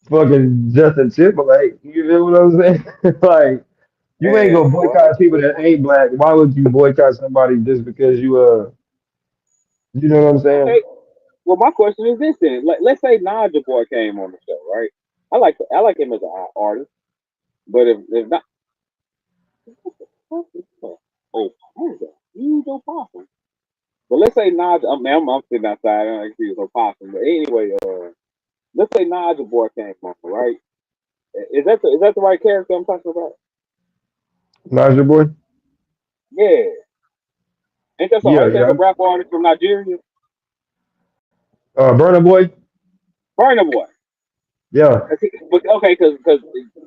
fucking Justin Timberlake. You know what I'm saying? Like you ain't gonna And boycott people that ain't black. Why would you boycott somebody just because you know what I'm saying? okay. Well, my question is this then. Let's say Naja Boy came on the show, right? I like him as an artist, but if not, oh, what is that? Huge opossum. But let's say Naja. I'm sitting outside. I don't see it's opossum. But anyway, let's say Naja Boy came on, right? Is that the right character I'm talking about? Niger boy. Yeah. Yeah, Ain't that yeah. some rap artist from Nigeria? Burner boy. Burna Boy. Yeah. Okay, because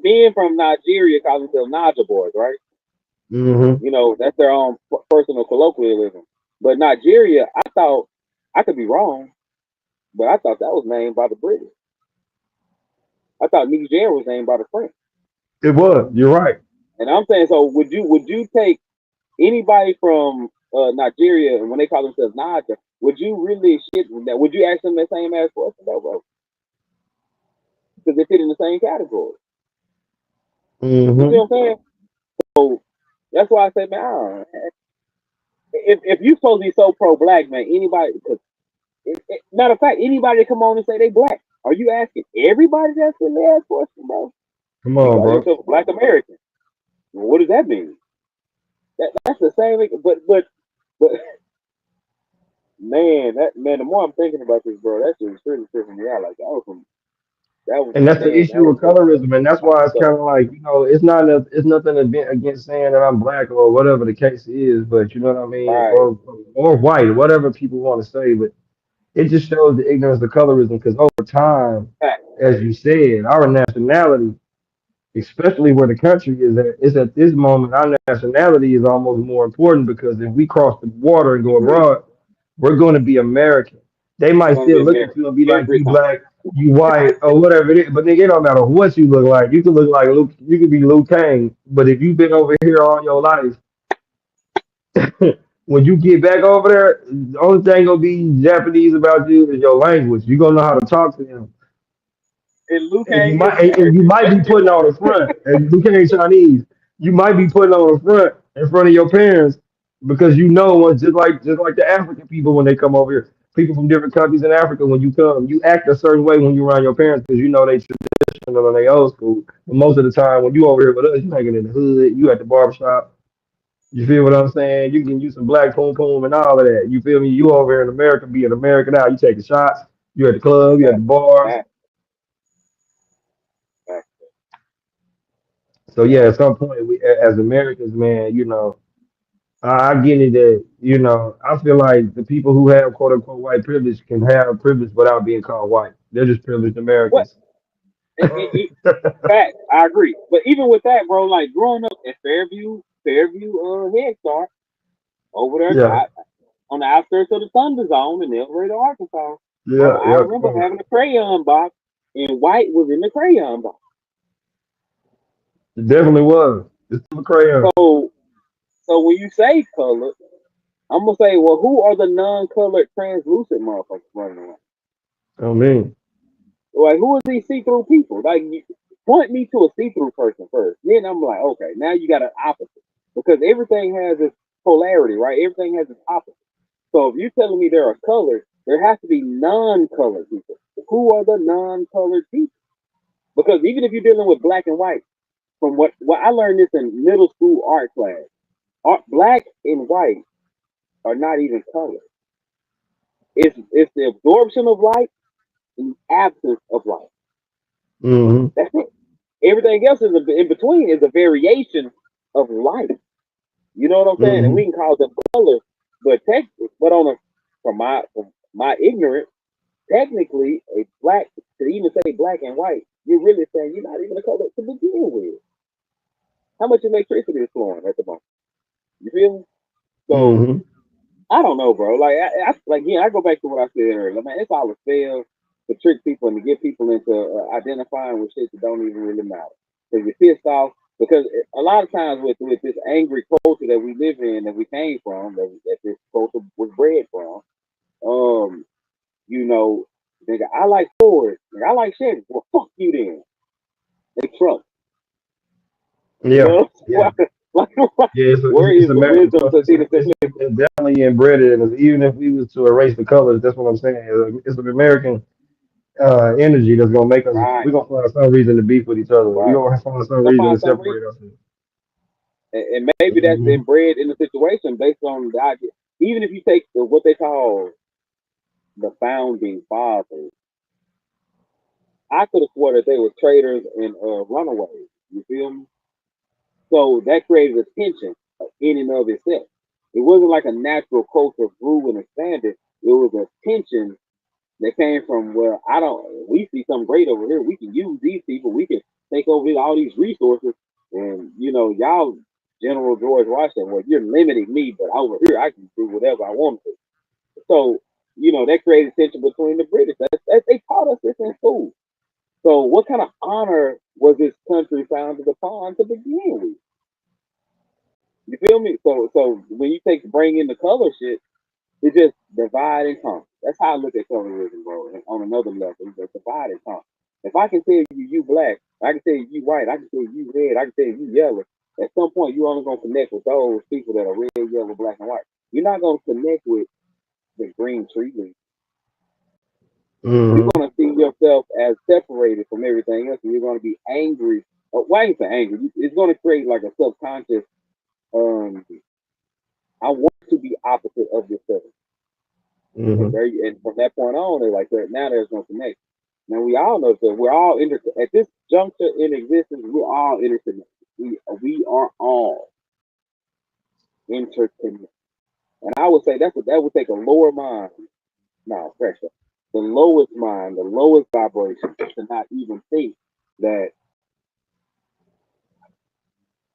being from Nigeria calls themselves Naja Boys, right? Hmm. That's their own personal colloquialism. But Nigeria, I thought, I could be wrong, but I thought that was named by the British. I thought Niger was named by the French. It was. You're right. And I'm saying, so would you take anybody from Nigeria and when they call themselves Naja, would you really shit that? Would you ask them that same ass question though, bro? Because they fit in the same category. You see Hmm. what I'm saying? So that's why I say, man, I don't know. If you supposed to be so pro black, man, anybody, because matter of fact, anybody that come on and say they black, are you asking everybody that's in there question, bro? Come You on, call bro. yourself a black American. Well, what does that mean? That's the same. But man, the more I'm thinking about this, bro, that's just really tripping me out. Like that was And that's the man, that issue was with colorism, and that's like why it's kind so of like it's nothing against saying that I'm black or whatever the case is, but you know what I mean, right. or white, whatever people want to say, but it just shows the ignorance of colorism because over time, Fact. as you said, our nationality, especially where the country is at this moment, our nationality is almost more important because if we cross the water and go Agree. abroad, we're going to be American. They We're might gonna still be look at American you and be like, every you time. black, you white, or whatever it is. But nigga, it don't matter what you look like. You could look like Luke, you could be Luke Kang. But if you've been over here all your life, when you get back over there, the only thing gonna be Japanese about you is your language. You're gonna know how to talk to them. And Luke And you Kang is might and you American. might be putting on the front, and you can't Chinese. You might be putting on the front in front of your parents because you know what, just like the African people when they come over here, people from different countries in Africa, when you come, you act a certain way when you're around your parents because you know they traditional and they old school. But most of the time when you over here with us, you hanging in the hood, you at the barbershop. You feel what I'm saying? You can use some black poom poom and all of that. You feel me? You over here in America being American now. You taking shots. You at the club. You at the Fact. bars. Fact. Fact. So yeah, Fact. at some point, as Americans, man, I get it that I feel like the people who have quote unquote white privilege can have privilege without being called white. They're just privileged What? Americans. Fact. I agree. But even with that, bro, like growing up at Fairview Head Start over there Yeah, on the outskirts of the Thunder Zone in El Dorado, Arkansas, bro, yeah, I yeah. remember having a crayon box and white was in the crayon box. It definitely was. It's still a crayon. So so when you say color, I'm gonna say, well, who are the non-colored translucent motherfuckers running around? I mean, Like, who are these see-through people? Like, point me to a see-through person first. Then I'm like, okay, now you got an opposite because everything has its polarity, right? Everything has its opposite. So if you're telling me there are colors, there has to be non-colored people. Who are the non-colored people? Because even if you're dealing with black and white, from what I learned this in middle school art class, black and white are not even colors. It's the absorption of light the absence of life. Mm-hmm. That's it. Everything else is in between is a variation of life. You know what I'm saying? And Mm-hmm. we can call them colors, but but on a from my ignorance, technically a black to even say black and white, you're really saying you're not even a color to begin with. How much electricity is flowing at the moment? You feel me? So Mm-hmm. I don't know, bro. Like yeah, I go back to what I said earlier. Man, it's all a spell to trick people and to get people into identifying with shit that don't even really matter. Because you're pissed off. Because a lot of times with this angry culture that we live in, that we came from, that this culture was bred from, um, you know, nigga, I like Ford, nigga, I like Chevy. Well, fuck you then. They Trump. You Yeah. know, Yeah. like, Yeah. where It's is the American wisdom culture. to see the simplicity? It's definitely embedded in us. Even if we was to erase the colors, that's what I'm saying. It's an American energy that's gonna make us. Right, We're gonna find some reason to beef with each other. We're right. gonna find some Go reason to find some reason. separate us. And maybe that's Mm-hmm. inbred in the situation based on the idea. Even if you take what they call the founding fathers, I could have swore that they were traitors and runaways. You feel me? So that created a tension in and of itself. It wasn't like a natural culture grew and expanded. It was a tension that came from where I don't. We see something great over here. We can use these people. We can take over all these resources. And y'all, General George Washington, well, you're limiting me, but over here I can do whatever I want to. So that created tension between the British. They taught us this in school. So what kind of honor was this country founded upon to begin with? You feel me? So when you bring in the color shit, it just divide and conquer. That's how I look at colorism, bro. And on another level, it's just divide and conquer. If I can tell you black, I can tell you white, I can tell you red, I can tell you yellow. At some point, you're only gonna connect with those people that are red, yellow, black, and white. You're not gonna connect with the green tree leaf. You're Mm-hmm. gonna see yourself as separated from everything else, and you're gonna be angry. Why ain't say angry? It's gonna create like a subconscious. Um, I want to be opposite of yourself. And Mm-hmm. from that point on, they're like, now there's no connection. Now we all know that we're all at this juncture in existence. We're all interconnected. We are all interconnected. And I would say that would take a lower mind, no pressure, the lowest mind, the lowest vibration, to not even think that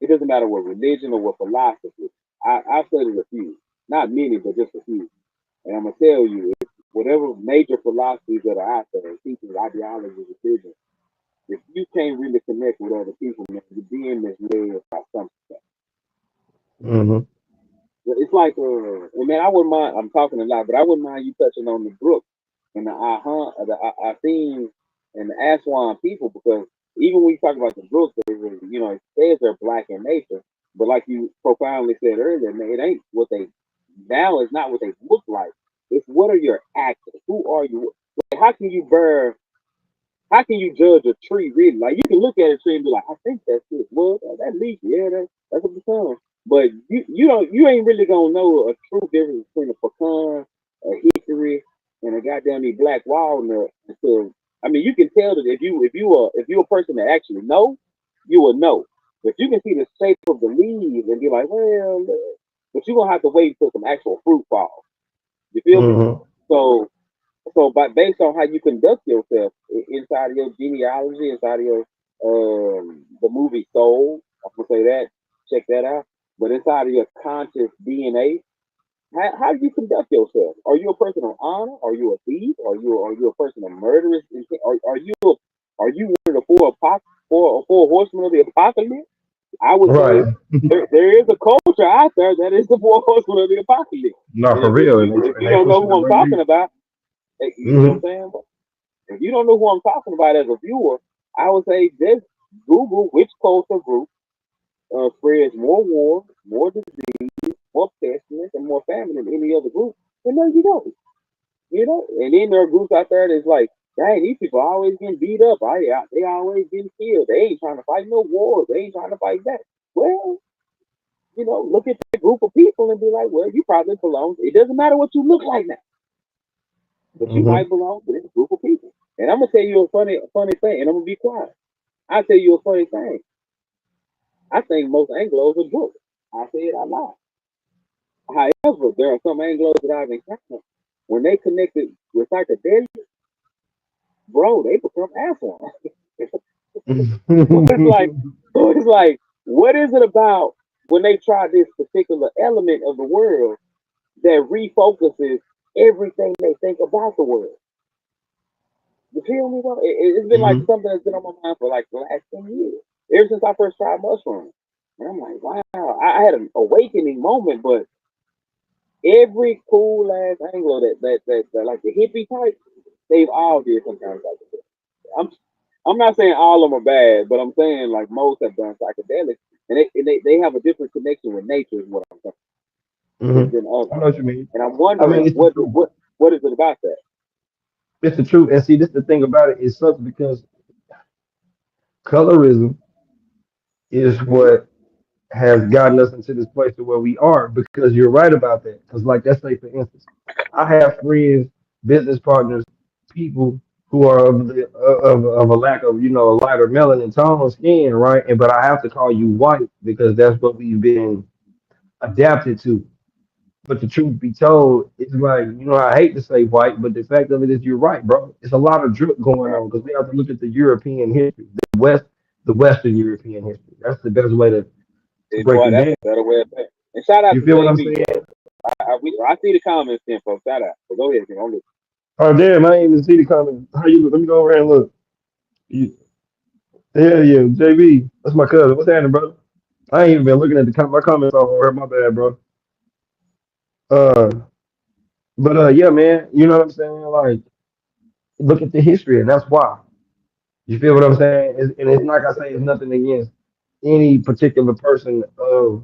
it doesn't matter what religion or what philosophy. I've studied a few, not many, but just a few. And I'm gonna tell you, if whatever major philosophies that are out there, teachings, ideologies, religions, if you can't really connect with other people, man, you're being misled by something. Mm-hmm. It's like, and man, I wouldn't mind. I'm talking a lot, but I wouldn't mind you touching on the Brook and the Athene and the Aswan people, because even when you talk about the Brook, it says they're black in nature, but like you profoundly said earlier, man, it ain't what they now is not what they look like. It's what are your actions? Who are you? Like, how can you judge a tree really? Like you can look at a tree and be like, I think that's it. Well, that leaf, yeah, that's a pecan. But you ain't really gonna know a true difference between a pecan, a hickory, and a goddamn black walnut until you can tell that if you a person that actually know, you will know. But you can see the shape of the leaves and be like, well, but you're gonna have to wait until some actual fruit falls. You feel me? Mm-hmm. So, based on how you conduct yourself inside of your genealogy, inside of your the movie Soul, I'm gonna say that. Check that out. But inside of your conscious DNA, how do you conduct yourself? Are you a person of honor? Are you a thief? Are you a person of murderous intent? Are you one of the four horsemen of the apocalypse? I would say Right. there is a culture out there that is the four horsemen of the apocalypse. Not And for if real, you if and you they don't know pushing who the I'm right talking reason. about, you know Mm-hmm. what I'm saying? If you don't know who I'm talking about as a viewer, I would say just Google which culture group spreads more war, more disease, more pestilence, and more famine than any other group. And there you go. And then there are groups out there that's like, dang, these people are always getting beat up. They always getting killed. They ain't trying to fight no wars. They ain't trying to fight that. Well, look at that group of people and be like, well, you probably belong. It doesn't matter what you look like now, but you Mm-hmm. might belong to this group of people. And I'm gonna tell you a funny thing, and I'm gonna be quiet. I tell you a funny thing. I think most Anglos are books. I say it out loud. However, there are some Anglos that I've encountered when they connected with psychedelics, bro, they become assholes. it's like, it's like, what is it about when they try this particular element of the world that refocuses everything they think about the world? You feel me, bro? It's been like Mhm. something that's been on my mind for like the last 10 years, ever since I first tried mushrooms. And I'm like, wow, I had an awakening moment, but every cool ass Anglo that like the hippie type, they've all did some kind of psychedelic. I'm I'm not saying all of them are bad, but I'm saying like most have done psychedelics, and they have a different connection with nature, is what I'm saying, Mhm. than I others. know what you mean. And I'm I mean, wondering it's the truth. what is it about that? It's the truth. And see, this the thing about it. It sucks because colorism is Hmm. what has gotten us into this place to where we are. Because you're right about that. Because, like, let's say, for instance, I have friends, business partners, people who are of a lack of, a lighter melanin tone skin, right? And but I have to call you white because that's what we've been adapted to. But the truth be told, it's like, I hate to say white, but the fact of it is you're right, bro. It's a lot of drip going Right. on because we have to look at the European history, the Western European history. That's the best way to break Boy, it that's down. a better way of saying it. And shout out You to feel what I'm JB, saying? bro. I see the comments, then, folks. Shout out. So go ahead, I'm listening. Oh, damn, I ain't even see the comment. How you look? Let me go over here and look. You, hell yeah, JB. That's my cousin. What's happening, brother? I ain't even been looking at my comments all over. My bad, bro. Uh, but yeah, man. You know what I'm saying? Like, look at the history, and that's why. You feel what I'm saying? And it's like I say, it's nothing against any particular person of,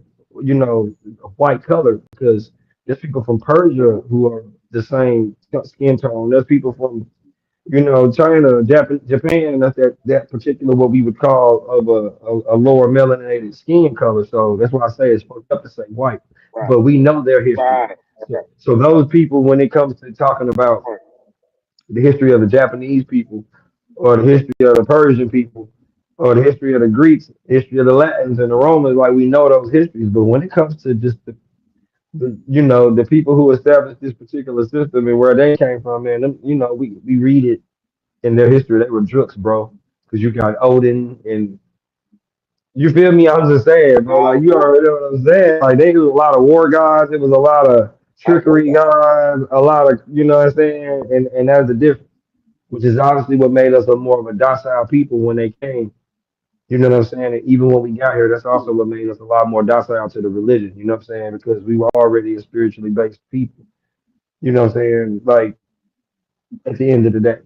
white color, because there's people from Persia Hmm. who are the same skin tone. There's people from, China, Japan, that's that particular what we would call of a lower melanated skin color. So that's why I say it's fucked up to say white. Right. But we know their history. Right. So, so those people, when it comes to talking about Right. the history of the Japanese people, or the history of the Persian people, or the history of the Greeks, history of the Latins and the Romans, like we know those histories. But when it comes to just the people who established this particular system and where they came from, man, them, we read it in their history. They were drooks, bro. Because you got Odin and you feel me? I'm just saying, bro. Like All you good. already know what I'm saying. Like they was a lot of war gods. It was a lot of I know trickery that. gods. A lot of, what I'm saying. And that's the difference, which is obviously what made us a more of a docile people when they came. You know what I'm saying? And even when we got here, that's also what made us a lot more docile to the religion. You know what I'm saying? Because we were already a spiritually based people. You know what I'm saying? Like at the end of the day,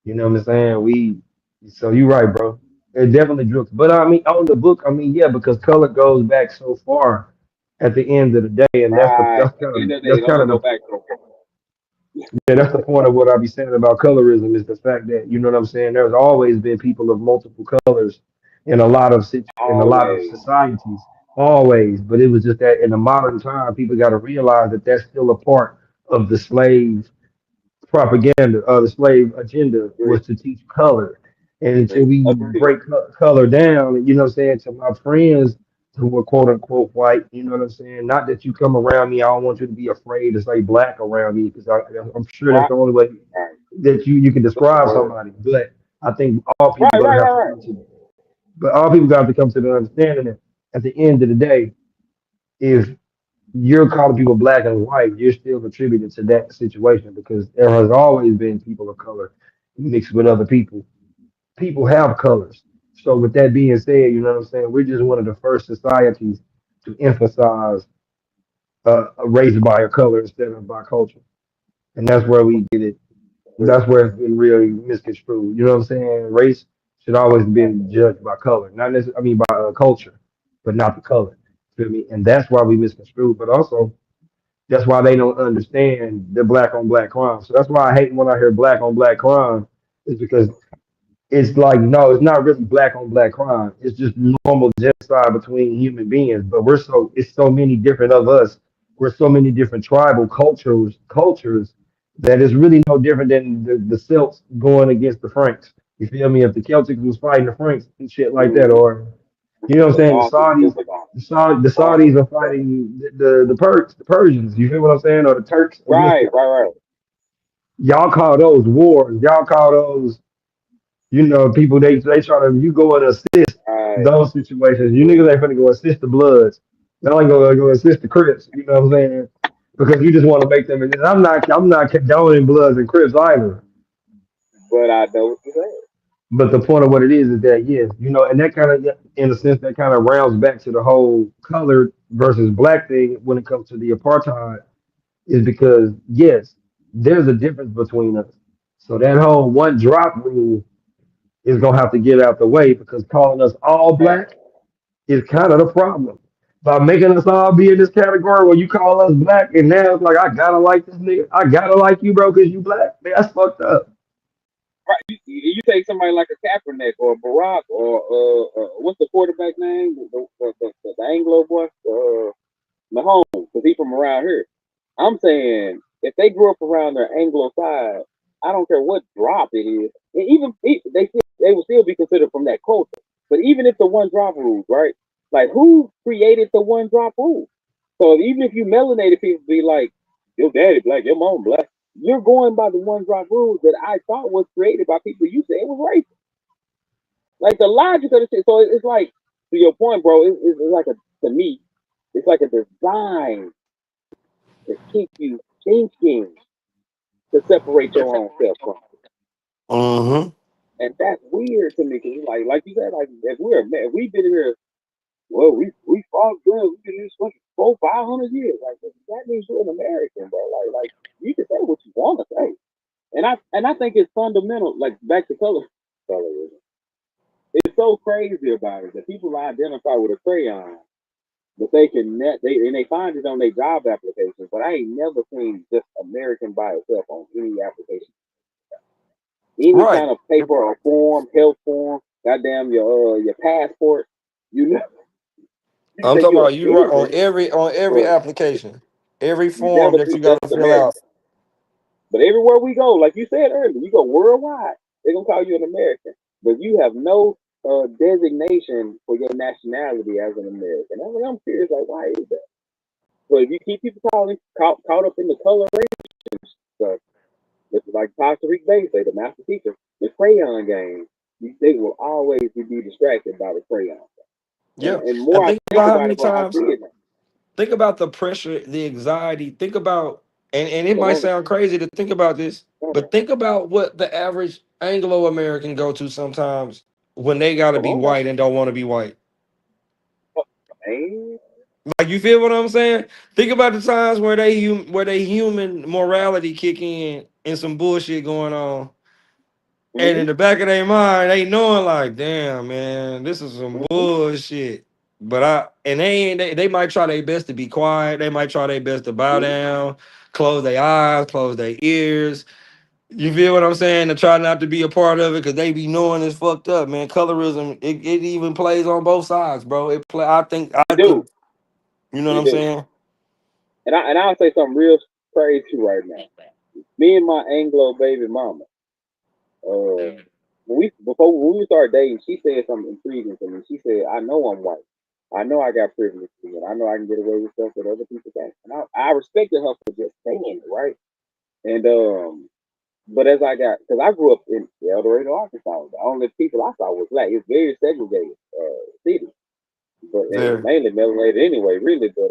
you know what I'm saying? So you're right, bro. It definitely drooks. But I mean, on the book, I mean, yeah, because color goes back so far at the end of the day, and Right. At the end of the day, that's it kind only of go the back to yeah, that's the point of what I be saying about colorism is the fact that you know what I'm saying. There's always been people of multiple colors in a lot of always. societies, always. But it was just that in the modern time, people got to realize that that's still a part of the slave propaganda, the slave agenda Agree. was to teach color. And until Agree. we Agree. break color down, you know what I'm saying, to my friends who were quote unquote white, you know what I'm saying? Not that you come around me, I don't want you to be afraid to say black around me because I'm sure that's Right. the only way Right. that you can That's the describe word. somebody. But I think all Right. people gonna Right. have to Right. Right. come to but all people got to come to the understanding that at the end of the day, if you're calling people black and white, you're still contributing to that situation because there has always been people of color mixed with other people. People have colors. So with that being said, you know what I'm saying? We're just one of the first societies to emphasize a race by a color instead of by culture. And that's where we get it. Agree. That's where it's been really misconstrued. You know what I'm saying? Race should always Right. be judged by color, not necessarily, I mean, by culture, but not the color. Feel me? And that's why we misconstrued. But also, that's why they don't understand the black on black crime. So that's why I hate when I hear black on black crime, is because it's like, no, it's not really black on black crime. It's just normal genocide between human beings. But it's so many different of us. We're so many different tribal cultures that it's really no different than the Celts going against the Franks. You feel me? If the Celtics was fighting the Franks and shit like that, Mm-hmm. or you know what I'm The saying, North is difficult. The Right. Saudis are fighting the Persians. You feel what I'm saying, or the Turks against Right. Right. y'all call those wars. Y'all call those, you know, people they try to you go and assist Right. those situations. You niggas ain't finna go assist the Bloods. Y'all ain't gonna go assist the Crips. You know what I'm saying? Because you just want to make them. And I'm not condoning Bloods and Crips either. But I know what you're saying. But the point of what it is that yes, you know, and that kind of in a sense that kind of rounds back to the whole colored versus black thing when it comes to the apartheid is because yes, there's a difference between us. So that whole one drop rule is gonna have to get out the way because calling us all black is kind of the problem. By making us all be in this category where you call us black and now it's like I gotta like this nigga, I gotta like you, bro, because you black. Man, that's fucked up. Right. You take somebody like a Kaepernick or Barack or what's the quarterback name? The Anglo boy, Mahomes, because he's from around here. I'm saying if they grew up around their Anglo side, I don't care what drop it is, and even they would still be considered from that culture. But even if the one drop rules, right? Like who created the one drop rule? So even if you melanated people be like, your daddy black, your mom black, you're going by the one drop rules that I thought was created by people you said was racist. Like the logic of the shit. So it's like to your point, bro. It's like a to me, it's like a design to keep you thinking to separate your own self from. Mm-hmm. And that's weird to me because like you said, like if if we've been here, well, we fought good. We've been here for 500 years. Like that means you're an American, bro. Like you can say what you want to say. And I think it's fundamental. Like back to colorism. It's so crazy about it that people identify with a crayon, but they can they find it on their job applications. But I ain't never seen just American by itself on any application. Any Right. kind of paper or form, health form, goddamn your passport. You know, you can I'm say talking you're a about you right citizen, on every but application, every you form never that see you got to just fill American. out. But everywhere we go, like you said earlier, you go worldwide, they're gonna call you an American, but you have no designation for your nationality as an American. I'm curious, like why is that? So if you keep people caught up in the coloration stuff, this is like Tariq Bay say, the master teacher, the crayon game, they will always be distracted by the crayon. Yeah, And and more I think think about how about many it, bro, I see times. it now. Think about the pressure, the anxiety. Think about, and it Come might on, sound crazy to think about this, come on, but think about what the average Anglo American go to sometimes when they got to come be on now. white and don't want to be white. Man. Like you feel what I'm saying? Think about the times where where they human morality kick in and some bullshit going on. And in Mm-hmm. the back of their mind, they knowing like, damn, man, this is some Mm-hmm. bullshit. But they might try their best to be quiet. They might try their best to bow Mm-hmm. down, close their eyes, close their ears. You feel what I'm saying? To try not to be a part of it because they be knowing it's fucked up, man. Colorism, it even plays on both sides, bro. It play. I You do, think, you know what you I'm do. saying? And I'll say something real crazy right now. Me and my Anglo baby mama, uh, when we started dating, she said something intriguing to me. She said, "I know I'm white. I know I got privilege, and I know I can get away with stuff that other people can't." And I respected her for just saying it, right? And but as I got, because I grew up in El Dorado, Arkansas, the only people I saw was black. It's very segregated city, but and Very. mainly melanated anyway, really. But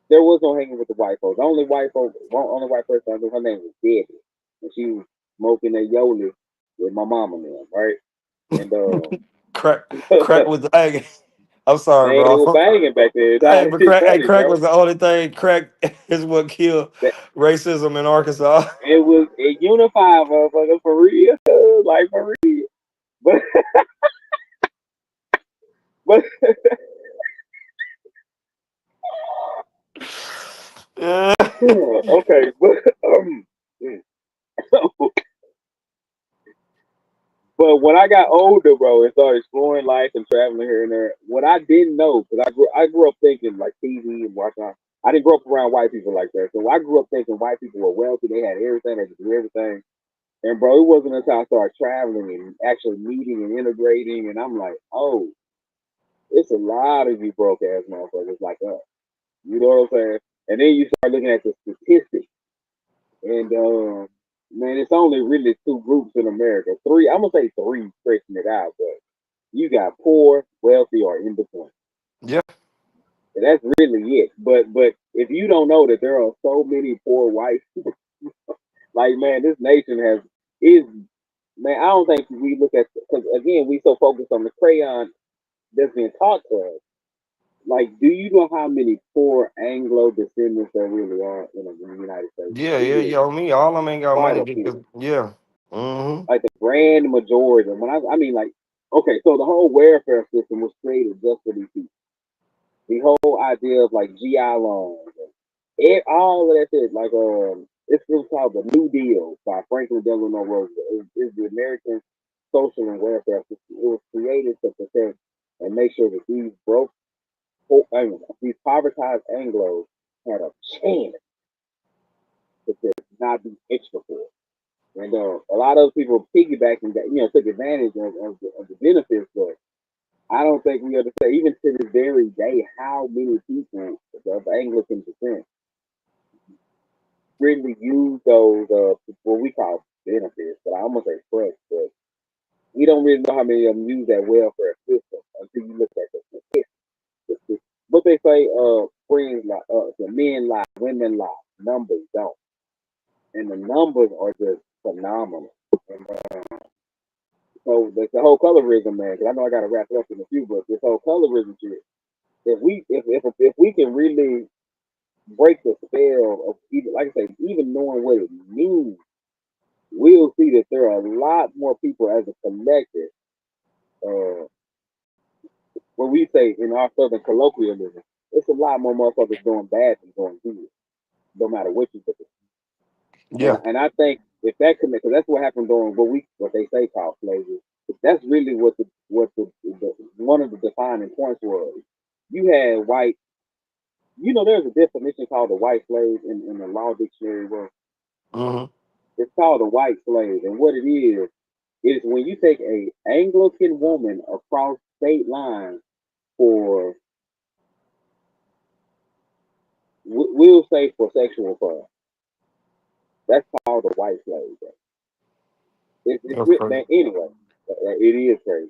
there was no hanging with the white folks. The only white folks, only white person I knew, her name was Debbie, and she was smoking a Yoli with my mama now, right? And crack, crack was the. Hey, I'm sorry, man, it bro. was banging back there. Hey, but It's crack, funny, crack bro. was the only thing. Crack is what killed That racism in Arkansas. it was a unified motherfucker for real, like for real. But but Yeah. okay, but but when I got older, bro, and started exploring life and traveling here and there, what I didn't know, because I grew up thinking like TV and watching. I didn't grow up around white people like that. So I grew up thinking white people were wealthy. They had everything. They could do everything. And bro, it wasn't until I started traveling and actually meeting and integrating, and I'm like, oh, it's a lot of you broke ass motherfuckers like us. You know what I'm saying? And then you start looking at the statistics, and man, it's only really two groups in America. Three, I'm gonna say three, stretching it out, but you got poor, wealthy, or in between. Yeah. And that's really it. But if you don't know that there are so many poor white people, like man, this nation has is man. I don't think we look at because again we so focused on the crayon that's been taught to us. Like, do you know how many poor Anglo descendants there really are in the United States? Yeah, It yeah, is yo, me, all of them ain't got quite money. a few. Yeah. Mm-hmm. Like the grand majority. When I mean, like, okay, so the whole welfare system was created just for these people. The whole idea of like GI loans, all of that shit. Like, it's still called the New Deal by Franklin Delano Roosevelt. It's the American social and welfare system. It was created to protect and make sure that these broke, these povertized Anglos had a chance to not be extra poor. And a lot of people piggybacking that, took advantage of the benefits, but I don't think we understand, even to this very day, how many people of Anglican descent really use those, what we call benefits, but I almost say fresh, but we don't really know how many of them use that welfare system until you look at the statistics. What they say, friends lie, the men lie, women lie, numbers don't. And the numbers are just phenomenal. And, so the whole colorism, man, because I know I got to wrap it up in a few, but this whole colorism shit, if we can really break the spell of even, like I say, even knowing what it means, we'll see that there are a lot more people as a collective. Uh, when we say in our southern colloquialism, it's a lot more motherfuckers doing bad than doing good, no matter what you think. Yeah. And I think if that could, because that's what happened during what they say called slavery. That's really what the one of the defining points was. You had white. There's a definition called the white slave in the law dictionary. Where Mm-hmm. it's called a white slave, and what it is when you take a Anglican woman across state lines for we'll say for sexual fun. That's called a white slave. That's crazy. Man, anyway, it is crazy.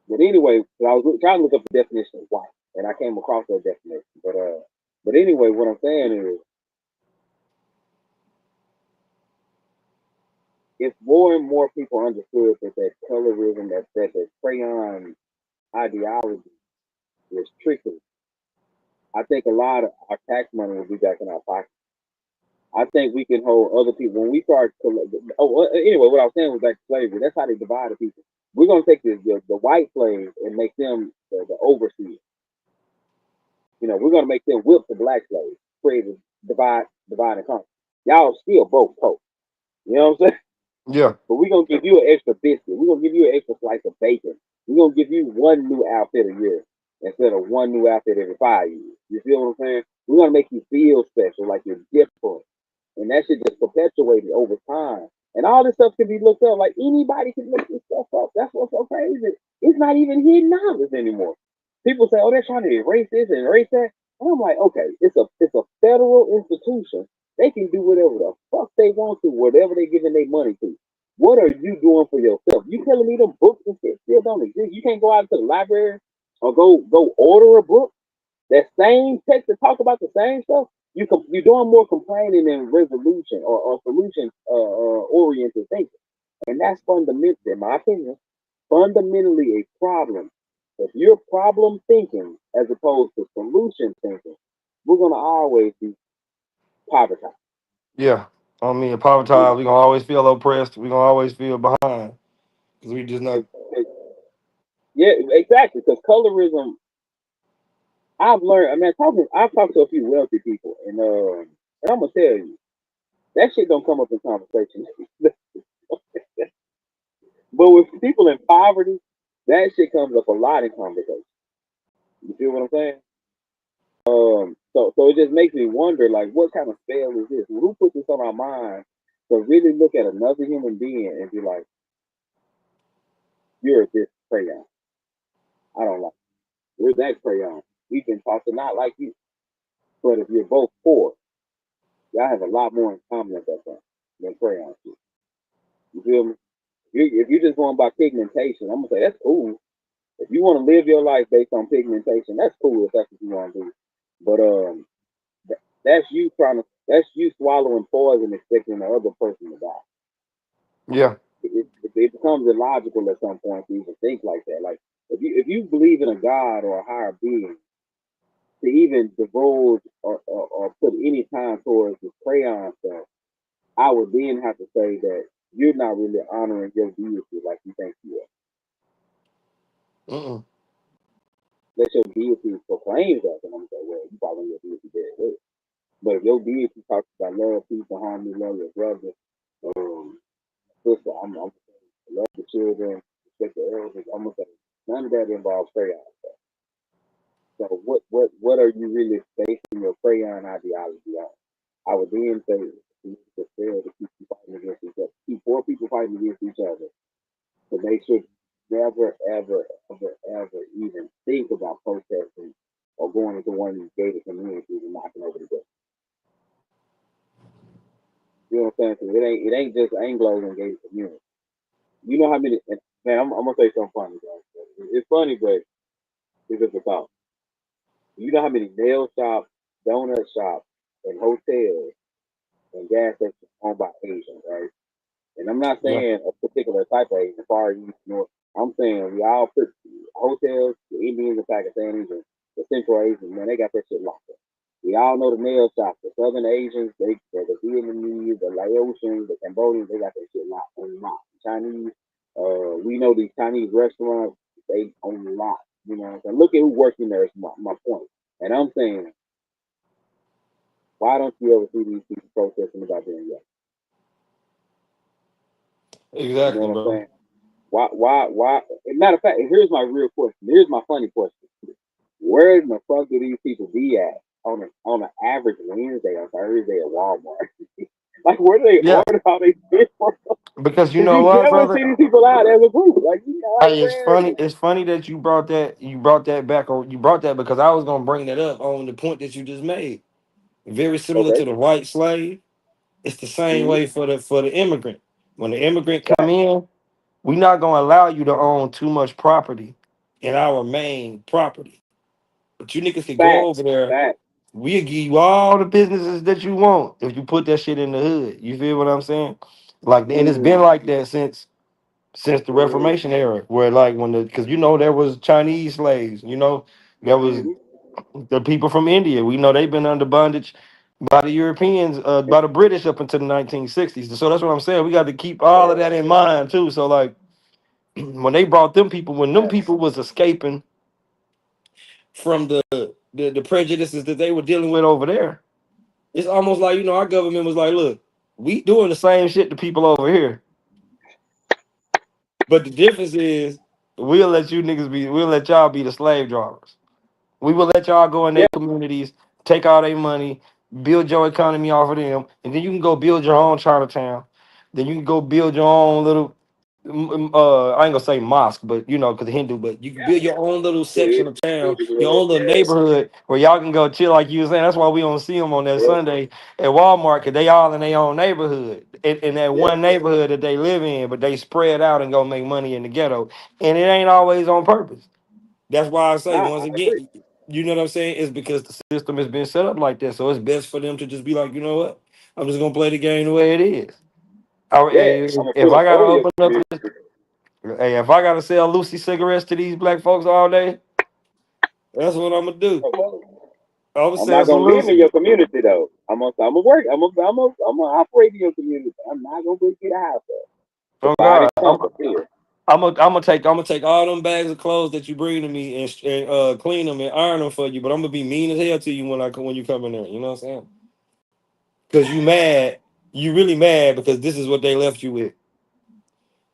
But anyway, I was trying to look up the definition of white, and I came across that definition. But anyway, what I'm saying is, if more and more people understood that colorism, that crayon ideology is tricky, I think a lot of our tax money will be back in our pocket. I think we can hold other people when we start. Anyway, what I was saying was like slavery. That's how they divided people. We're gonna take the white slaves and make them the overseers. We're gonna make them whip the black slaves, create a divide and conquer. Y'all still both poor. You know what I'm saying? Yeah. But we're gonna give you an extra biscuit. We're gonna give you an extra slice of bacon. We're gonna give you one new outfit a year instead of one new outfit every 5 years. You feel what I'm saying? We're gonna make you feel special, like you're different. And that shit just perpetuated over time. And all this stuff can be looked up. Like anybody can look this stuff up. That's what's so crazy. It's not even hidden knowledge anymore. People say, "Oh, they're trying to erase this and erase that." And I'm like, okay, it's a federal institution. They can do whatever the fuck they want to, whatever they're giving their money to. What are you doing for yourself? You telling me them books and shit still don't exist? You can't go out to the library or go order a book that same text that talk about the same stuff. You're doing more complaining than resolution or solution oriented thinking, and that's fundamental, in my opinion, fundamentally a problem. If you're problem thinking as opposed to solution thinking, we're gonna always be poverty. Yeah. I mean, power time, we gonna always feel oppressed. We gonna always feel behind because we just not. Yeah, exactly. Because colorism, I've learned. I mean, I've talked to a few wealthy people, and I'm gonna tell you that shit don't come up in conversation. But with people in poverty, that shit comes up a lot in conversation. You feel what I'm saying? So it just makes me wonder, like, what kind of spell is this? Who put this on our mind to really look at another human being and be like, you're this crayon. I don't like you. You're that crayon. We've been taught to not like you. But if you're both poor, y'all have a lot more in common at that point than crayons do. You feel me? If you're just going by pigmentation, I'm gonna say that's cool. If you want to live your life based on pigmentation, that's cool if that's what you want to do. But that's you that's you swallowing poison expecting the other person to die. Yeah. It becomes illogical at some point to even think like that. Like if you believe in a god or a higher being, to even divulge or put any time towards this crayon stuff, I would then have to say that you're not really honoring your deity like you think you are. Mm-mm. Let your deity proclaim that, and I'm gonna say, well, you following your deity very well. But if your deity talks about love, peace, and harmony, love your brother, um, sister, I'm gonna say, love the children, respect the elders, I'm gonna say none of that involves crayon stuff. So what are you really basing your crayon ideology on? I would then say you need to fail to keep you fighting against each other. Keep four people fighting against each other to make sure you never, ever, ever, ever even think about protesting or going into one of these gated communities and knocking over the door. You know what I'm saying? 'Cause it ain't just Anglos and gated communities. You know how many? And man, I'm gonna say something funny, guys. It's funny, but it's just a thought. You know how many nail shops, donut shops, and hotels and gas stations owned by Asians, right? And I'm not Yeah. saying a particular type of Asian, far east, north. I'm saying we all put hotels, the Indians and Pakistanis and the Central Asians, man, they got that shit locked up. We all know the nail shops, the Southern Asians, the Vietnamese, the Laotians, the Cambodians, they got that shit locked on lock. Chinese, we know these Chinese restaurants, they on lock. You know what I'm saying? Look at who working there is my point. And I'm saying, why don't you ever see these people protesting about being young? You know Exactly, what I'm bro. saying? Why? Matter of fact, here's my real question. Here's my funny question. Where in the fuck do these people be at on an average Wednesday or Thursday at Walmart? Like, where do they Yeah, order all they shit from? because you Because know you what, never brother? see these people out as a group. Like, you know, like, Hey, it's where? funny. It's funny that you brought that. You brought that back, or you brought that because I was gonna bring that up on the point that you just made. Very similar Okay. to the white slave. It's the same Mm-hmm. way for the immigrant. When the immigrant come Facts. in, we're not gonna allow you to own too much property in our main property. But you niggas can go Facts. over there. Facts. We'll give you all the businesses that you want if you put that shit in the hood. You feel what I'm saying? Like, and it's been Mm-hmm. like that since the Reformation era, where like when the because you know there was Chinese slaves, you know there was Mm-hmm. the people from India. We know they've been under bondage by the Europeans, by the British up until the 1960s. So that's what I'm saying. We got to keep all of that in mind too. So like when they brought them people, when them Facts. people was escaping from the prejudices that they were dealing with over there, it's almost like our government was like, look, we doing the same shit to people over here, but the difference is we'll let y'all be the slave drivers. We will let y'all go in their Yeah. communities, take all their money, build your economy off of them, and then you can go build your own Chinatown. Then you can go build your own little, I ain't gonna say mosque, but because Hindu, but you can build your own little section of town, your own little Yeah. neighborhood where y'all can go chill, like you were saying. That's why we don't see them on that Yep. Sunday at Walmart, because they all in their own neighborhood, in that Yep. one neighborhood that they live in, but they spread out and go make money in the ghetto, and it ain't always on purpose. That's why I say Nah, once I agree. again, you know what I'm saying? It's because the system has been set up like that. So it's best for them to just be like, you know what? I'm just gonna play the game the way it is. Yeah. I'm gonna If put a I gotta store in your open up community. this, hey, if I gotta sell Lucy cigarettes to these black folks all day, that's what I'm gonna do. I'm gonna I'm sell not some gonna live in Lucy. your community though. I'm gonna work. I'm gonna operate in your community. I'm not gonna go get a house to Oh buy God, this pump of beer. I'm gonna take all them bags of clothes that you bring to me and clean them and iron them for you. But I'm gonna be mean as hell to you when you come in there. You know what I'm saying? Because you mad, you really mad because this is what they left you with.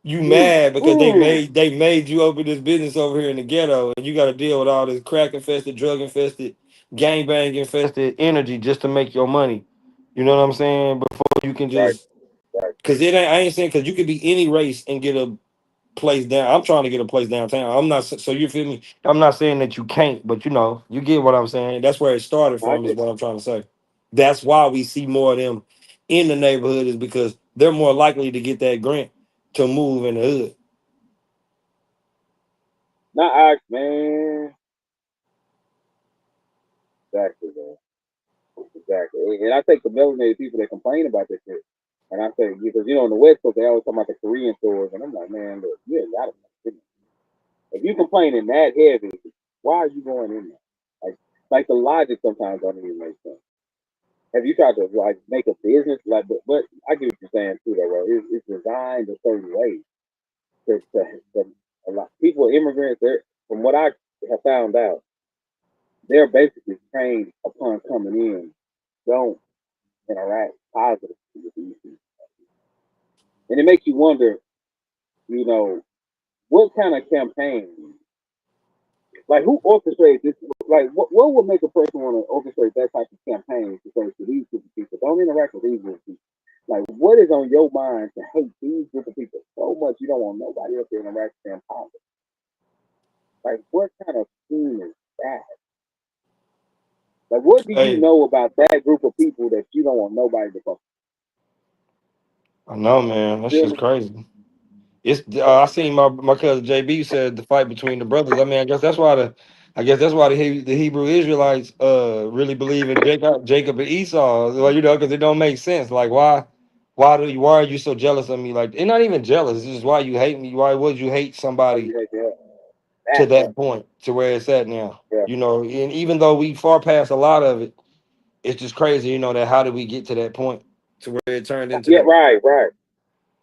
You Mm, mad because mm. they made you open this business over here in the ghetto, and you got to deal with all this crack infested, drug infested, gangbang infested energy just to make your money. You know what I'm saying? Before you can Right, just, right. because it ain't, I ain't saying because you could be any race and get a place down. I'm trying to get a place downtown. I'm not, so you feel me? I'm not saying that you can't, but you know, you get what I'm saying. That's where it started I from, is get what I'm trying to say. That's why we see more of them in the neighborhood, is because they're more likely to get that grant to move in the hood. not I, man. Exactly, man. Exactly. And I take the melanated people that complain about this shit. And I say, because on the West Coast they always talk about the Korean stores, and I'm like, man, look, you ain't got to. If you complaining that heavy, why are you going in there? Like the logic sometimes don't even make sense. Have you tried to like make a business like? But I get what you're saying too, though. Bro. It's designed a certain way to a lot people, immigrants. They're from what I have found out, they're basically trained upon coming in. Don't interact positively with these people, and it makes you wonder. You know, what kind of campaign, like who orchestrates this? Like what would make a person want to orchestrate that type of campaign to say to these group of people, don't interact with these group of people? Like what is on your mind to hate these group of people so much you don't want nobody else to interact with them positive? Like what kind of scheme is that? Like what do you Hey, know about that group of people that you don't want nobody to come? I know, man. You That feel shit's me? crazy. It's Yeah. I seen my cousin JB said the fight between the brothers. I mean, I guess that's why the Hebrew Israelites really believe in Jacob and Esau. Well, you know, because it don't make sense. Like why are you so jealous of me? Like, they're not even jealous. It's just why you hate me. Why would you hate Oh, somebody you hate that. to That that much. point to where it's at now? Yeah. You know, and even though we far past a lot of it, it's just crazy. You know that how did we get to that point to where it turned into Yeah. that? Right. Right.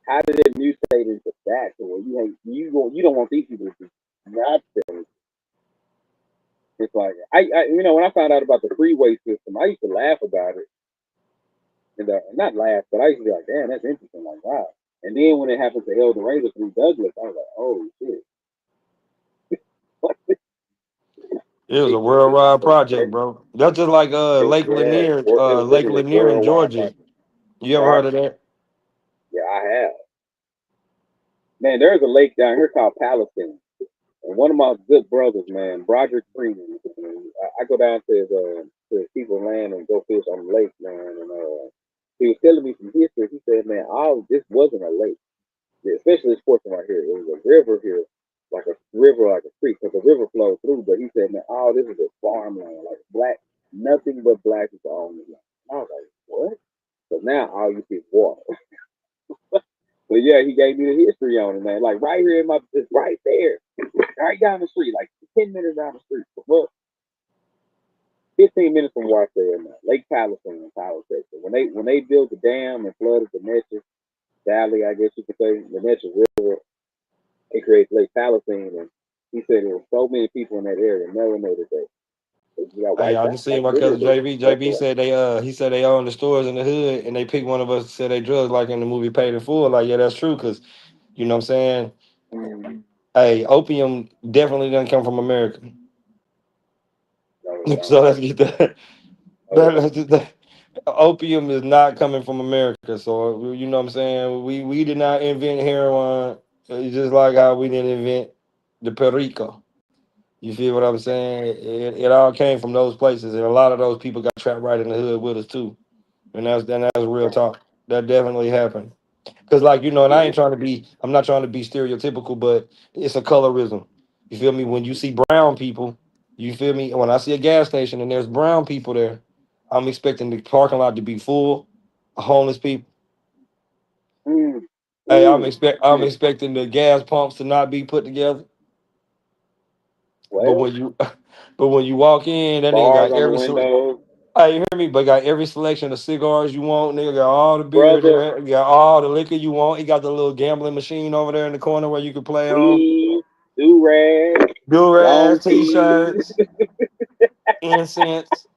How did it mutate into that? To where you hate you don't want these people to be not. It's like when I found out about the freeway system, I used to laugh about it, and not laugh, but I used to be like, "Damn, that's interesting." Like, wow. And then when it happened to El Dorado through Douglas, I was like, "Oh shit, what the It was a shit just went worldwide so project, crazy?" bro. That's just like It was Lake literally Lanier in worldwide Georgia. project. You ever Right? heard of that? Yeah, I have. Man, there's a lake down here called Palestine, and one of my good brothers, man, Broderick Freeman. I go down to people's land and go fish on the lake, man, and he was telling me some history. He said, "Man, all this wasn't a lake." Yeah, especially this portion right here. It was a river here, like a creek, because the river flowed through. But he said, man, all this is a farmland, like black, nothing but black people on this land. I was like, what? So now all you see is water. But yeah, he gave me the history on it, man. Like right here in it's right there, right down the street, like 10 minutes down the street. Well, 15 minutes from where I stay man. Lake Palestine in Power, Texas. When they built the dam and flooded the Neches Valley, I guess you could say, the Neches River, it creates Lake Palestine, and he said there were so many people in that area never made it there. They got Hey, wiped I out. just seen Like my cousin literally JB. wiped JB out. said he said they own the stores in the hood, and they picked one of us to sell their drugs like in the movie Paid in Full. Like, yeah, that's true, because you know what I'm saying. Mm-hmm. Hey, opium definitely doesn't come from America. No, it don't. So let's get that. No, it don't. that opium is not coming from America. So you know what I'm saying. We did not invent heroin. It's just like how we didn't invent the perico. You feel what I'm saying? It all came from those places, and a lot of those people got trapped right in the hood with us too. And that's real Right. talk. That definitely happened. Cause like you know, and Yeah. I'm not trying to be stereotypical, but it's a colorism. You feel me? When you see brown people, you feel me? When I see a gas station and there's brown people there, I'm expecting the parking lot to be full of homeless people. Mm. Hey, Mm. I'm Mm. expecting the gas pumps to not be put together. But Well, when you but when you walk in, that nigga bars got on the every windows, Hey, you hear me? But got every selection of cigars you want. Nigga got all the beer brother, there. He got all the liquor you want. He got the little gambling machine over there in the corner where you can play on. weed, do rag, Do long rags, tees. t-shirts, incense.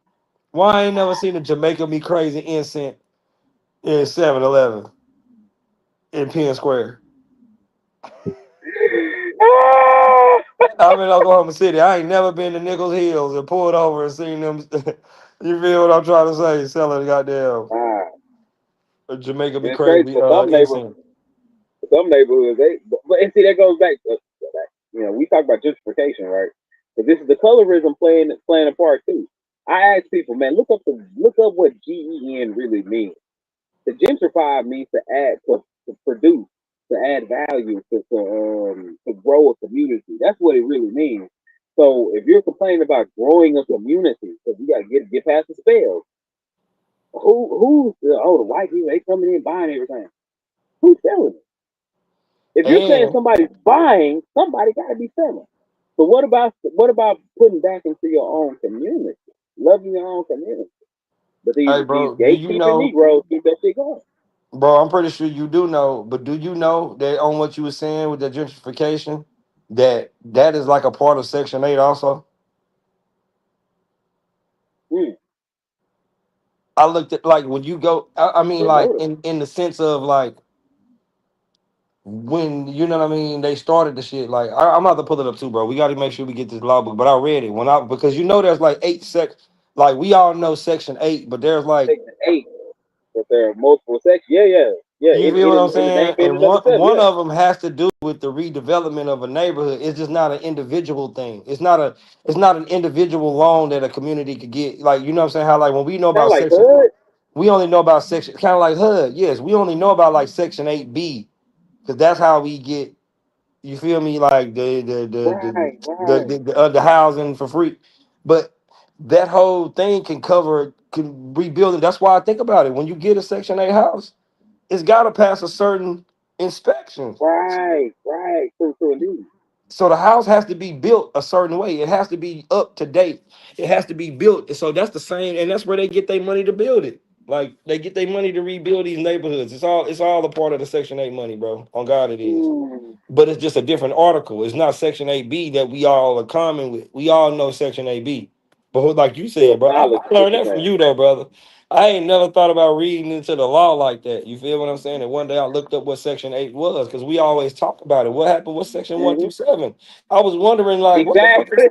Why I ain't never seen a Jamaica Me Crazy incense in 7-Eleven in Penn Square? I'm in Oklahoma City. I ain't never been to Nichols Hills and pulled over and seen them. You feel what I'm trying to say? Selling goddamn Ah, Jamaica be it's crazy crazy for some neighbors. incense. Some neighborhoods, but and see that goes back to we talk about gentrification, right? But this is the colorism playing a part too. I ask people, man, look up what GEN really means. To gentrify means to add to produce, to add value, to grow a community. That's what it really means. So if you're complaining about growing a community, because you got to get past the spell, the white people they coming in buying everything. Who's selling it? If you're saying And somebody's buying, somebody got to be selling. So what about putting back into your own community, loving your own community? But hey, these bro, do you gatekeeping know, Negroes keep that shit going. bro? I'm pretty sure you do know, but do you know that on what you were saying with the gentrification, that is like a part of Section 8 also? Hmm, I looked at like when you go, I mean, didn't like know in the sense of like when you know what I mean, they started the shit. Like I'm about to pull it up too, bro. We got to make sure we get this law book. But I read it when I because there's like like we all know Section 8, but there's like Section 8, but there are multiple sections. Yeah, yeah, yeah. you feel what I'm In the name saying. in And and of itself, one yeah. of them has to do with the redevelopment of a neighborhood. It's just not an individual thing. It's not an individual loan that a community could get. Like you know what I'm saying. How like when we know Kind of about like section, hood. we only know about section kind of like HUD. Yes, we only know about like Section 8B because that's how we get. You feel me? Like Right, right, the housing for free, but that whole thing can rebuild it. That's why I think about it. When you get a Section 8 house, it's got to pass a certain inspection. right. True, indeed. So the house has to be built a certain way. It has to be up to date. It has to be built. So that's the same, and that's where they get their money to build it. Like they get their money to rebuild these neighborhoods. It's all a part of the Section 8 money, bro. On God, it is. Mm, But it's just a different article. It's not Section 8B that we all are common with. We all know Section 8B. But like you well, said, bro, knowledge I is what learned you're that from saying. you though, brother. I ain't never thought about reading into the law like that. You feel what I'm saying? And one day I looked up what Section 8 was because we always talk about it. What happened with Section 1 Hmm. through 7? I was wondering, like, Exactly,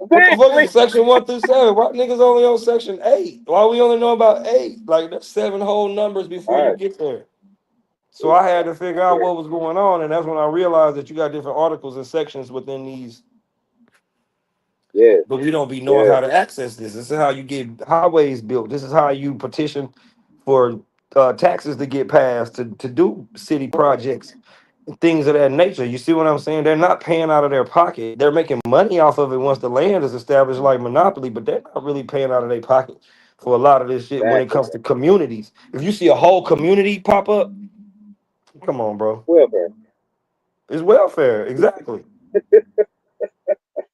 what the fuck is exactly. Section 1 through 7? Why niggas only on Section 8? Why we only know about 8? Like that's seven whole numbers before All you right. get there. So I had to figure out Yeah, what was going on, and that's when I realized that you got different articles and sections within these, yeah, but we don't be knowing yeah. how to access this. This is how you get highways built. This is how you petition for taxes to get passed to do city projects and things of that nature. You see what I'm saying? They're not paying out of their pocket. They're making money off of it once the land is established, like monopoly, but they're not really paying out of their pocket for a lot of this shit when it Exactly. comes to communities. If you see a whole community pop up, come on, bro. Welfare. It's welfare, exactly.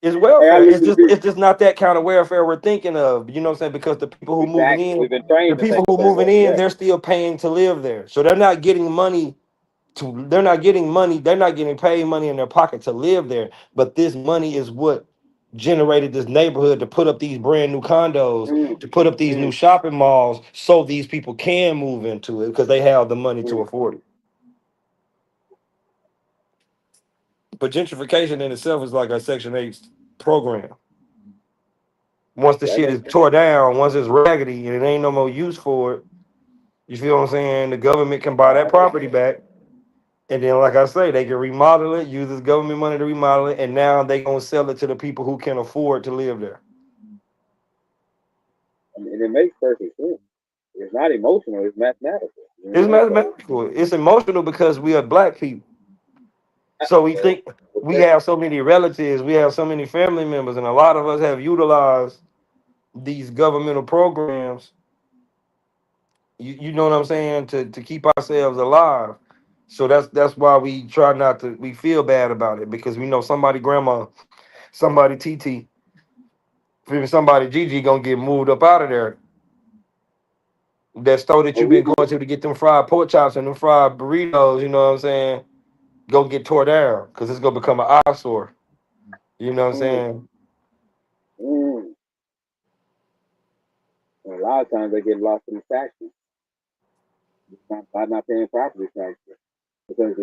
It's Hey, I welfare. It's listen to just people. it's just not that kind of welfare we're thinking of. You know what I'm saying? Because Exactly. We've been trained to think a the certain way. moving in, Yeah. they're still paying to live there. So they're not getting money they're not getting money, they're not getting paid money in their pocket to live there. But this money is what generated this neighborhood to put up these brand new condos, Mm, to put up these new mm, shopping malls, so these people can move into it because they have the money to mm. afford it. But gentrification in itself is like a Section 8 program. Once the That shit makes is sense. tore down, once it's raggedy and it ain't no more use for it, you feel what I'm saying? The government can buy that property back. And then, like I say, they can remodel it, use this government money to remodel it, and now they gonna sell it to the people who can afford to live there. I mean, it makes perfect sense. It's not emotional. It's mathematical. You know It's what I mean? So, mathematical. It's emotional because we are black people. So we well, think we okay. have so many relatives, we have so many family members, and a lot of us have utilized these governmental programs. You know what I'm saying, to keep ourselves alive. So that's why we try not to. We feel bad about it because we know somebody grandma, somebody TT, even somebody Gigi gonna get moved up out of there. That store that And you've been going to get them fried pork chops and them fried burritos. You know what I'm saying? Go get tore down because it's gonna become an eyesore. You know what I'm mm, saying? mm. And a lot of times they get lost in the taxes by not paying property taxes because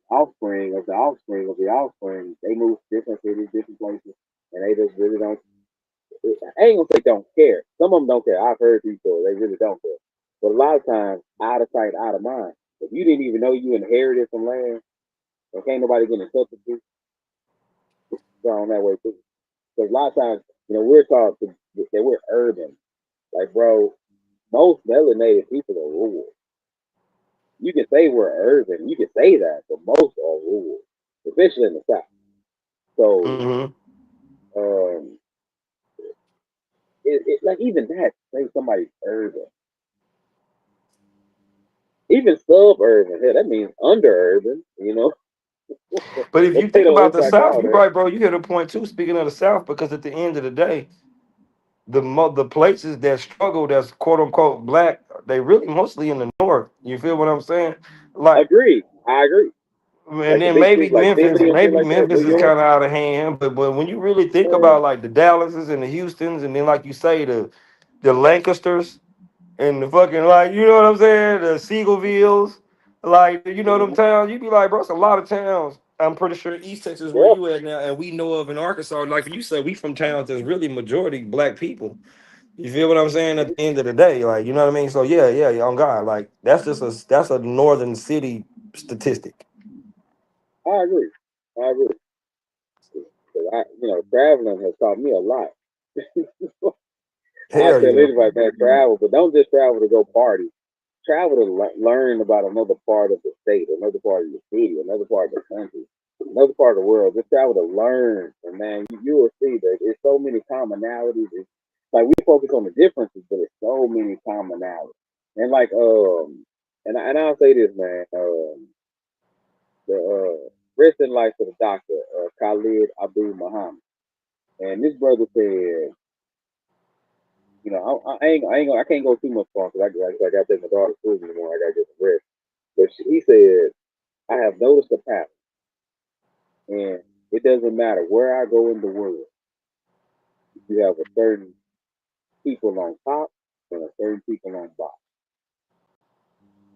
offspring of the offspring of the offspring. They move to different cities, different places, and they just really don't. I ain't gonna say don't care. Some of them don't care. I've heard these stories. They really don't care. But a lot of times, out of sight, out of mind. If you didn't even know you inherited some land, and can't nobody get in touch with you, it's gone that way too. Because a lot of times, we're taught that we're urban. Like, bro, most melanated people are rural. You can say we're urban. You can say that, but most are rural, especially in the South. So, Mm-hmm. um, like even that, say somebody's urban, even suburban. Hell, that means under urban. But if you They think don't. about It's the not South, called you're that. right, bro. You hit a point too. Speaking of the South, because at the end of the day, the places that struggle, that's quote unquote black, they really mostly in the North. You feel what I'm saying? Like, Agree. I agree. and Like the then big cities, maybe like Memphis. Philly and shit Maybe like that. New Memphis is York. kind of out of hand. But when you really think Man, about like the Dallases and the Houstons, and then like you say the Lancasters and the fucking, like, you know what I'm saying, the Seagullvilles, like, you know them mhm. towns. You be like, bro, it's a lot of towns. I'm pretty sure East Texas where Yeah, you at now, and we know of in Arkansas. Like you said, we from towns that's really majority black people. You feel what I'm saying? At mhm. the end of the day, like, you know what I mean. So yeah, yeah, yeah, on God, like that's a northern city statistic. I agree. I agree. 'Cause traveling has taught me a lot. I Hell tell yeah. anybody, man, travel, but don't just travel to go party. Travel to learn about another part of the state, another part of the city, another part of the country, another part of the world. Just travel to learn, and man, you will see that there's so many commonalities. It's like we focus on the differences, but there's so many commonalities. And like and I'll say this, man, the rest in life for the doctor, Khalid Abdul Muhammad, and this brother said, I can't go too much far because I got to take my daughter to school anymore. I got to get some rest. But he said, I have noticed a pattern, and it doesn't matter where I go in the world. You have a certain people on top and a certain people on bottom.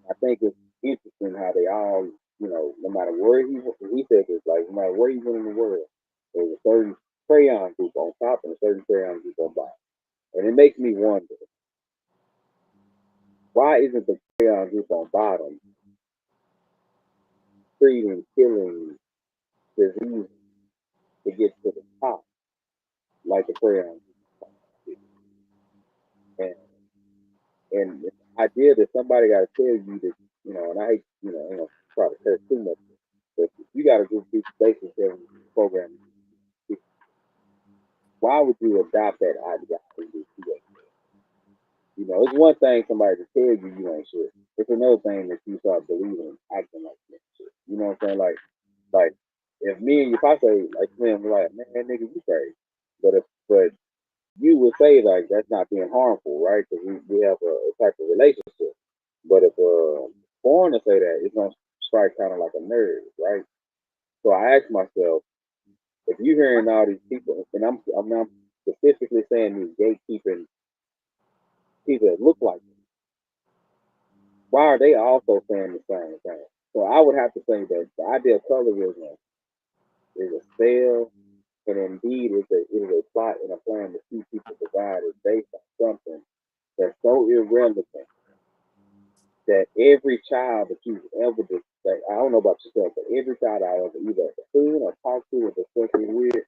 I think it's interesting how they all, no matter where he said this, like no matter where he went in the world, there's a certain crayon group on top and a certain crayon group on bottom. And it makes me wonder, why isn't the crayon group on bottom treating, killing disease to get to the top like the crayon group? And and the idea that somebody got to tell you that, and I hate, try to curse too much, but you got a group of people basically telling you program. Why would you adopt that ideology? It's one thing somebody to tell you you ain't shit. It's another thing that you start believing and acting like that shit. You know what I'm saying? Like if me and you, if I say like me, I'm like, man, nigga, you crazy. But you would say like that's not being harmful, right? Because we have a type of relationship. But if foreigner say that, it's gonna strike kind of like a nerve, right? So I ask myself, if you hearing all these people, and I'm specifically saying these gatekeeping people that look like me, why are they also saying the same thing? So I would have to say that the idea of colorism is a spell, and indeed is a plot and a plan to keep people divided based on something that's so irrelevant that every child that you've ever that I don't know about yourself, but every child I ever either seen or talked to or discussing with,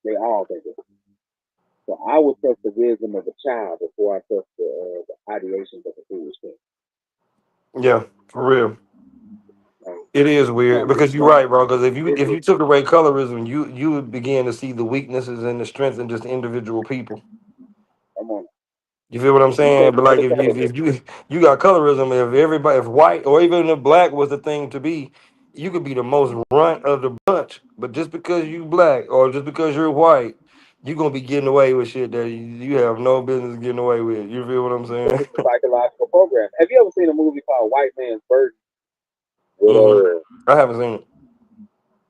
they all think it. So I would trust the wisdom of a child before I trust the ideations of a foolish king. Yeah, for real. Um, It is you weird trying to get because you're smart. right, bro. Because if you It, if it, you took away colorism, you would begin to see the weaknesses and the strengths in just individual people. come on. You feel what I'm If you saying? take But like away if colorism, you got colorism, if everybody, if white or even if black was the thing to be, you could be the most runt of the bunch. But just because you black or just because you're white, you gonna be getting away with shit that you have no business getting away with. You feel what I'm because saying? it's a psychological program. Have you ever seen a movie called White Man's Burden? With hmm I haven't seen it.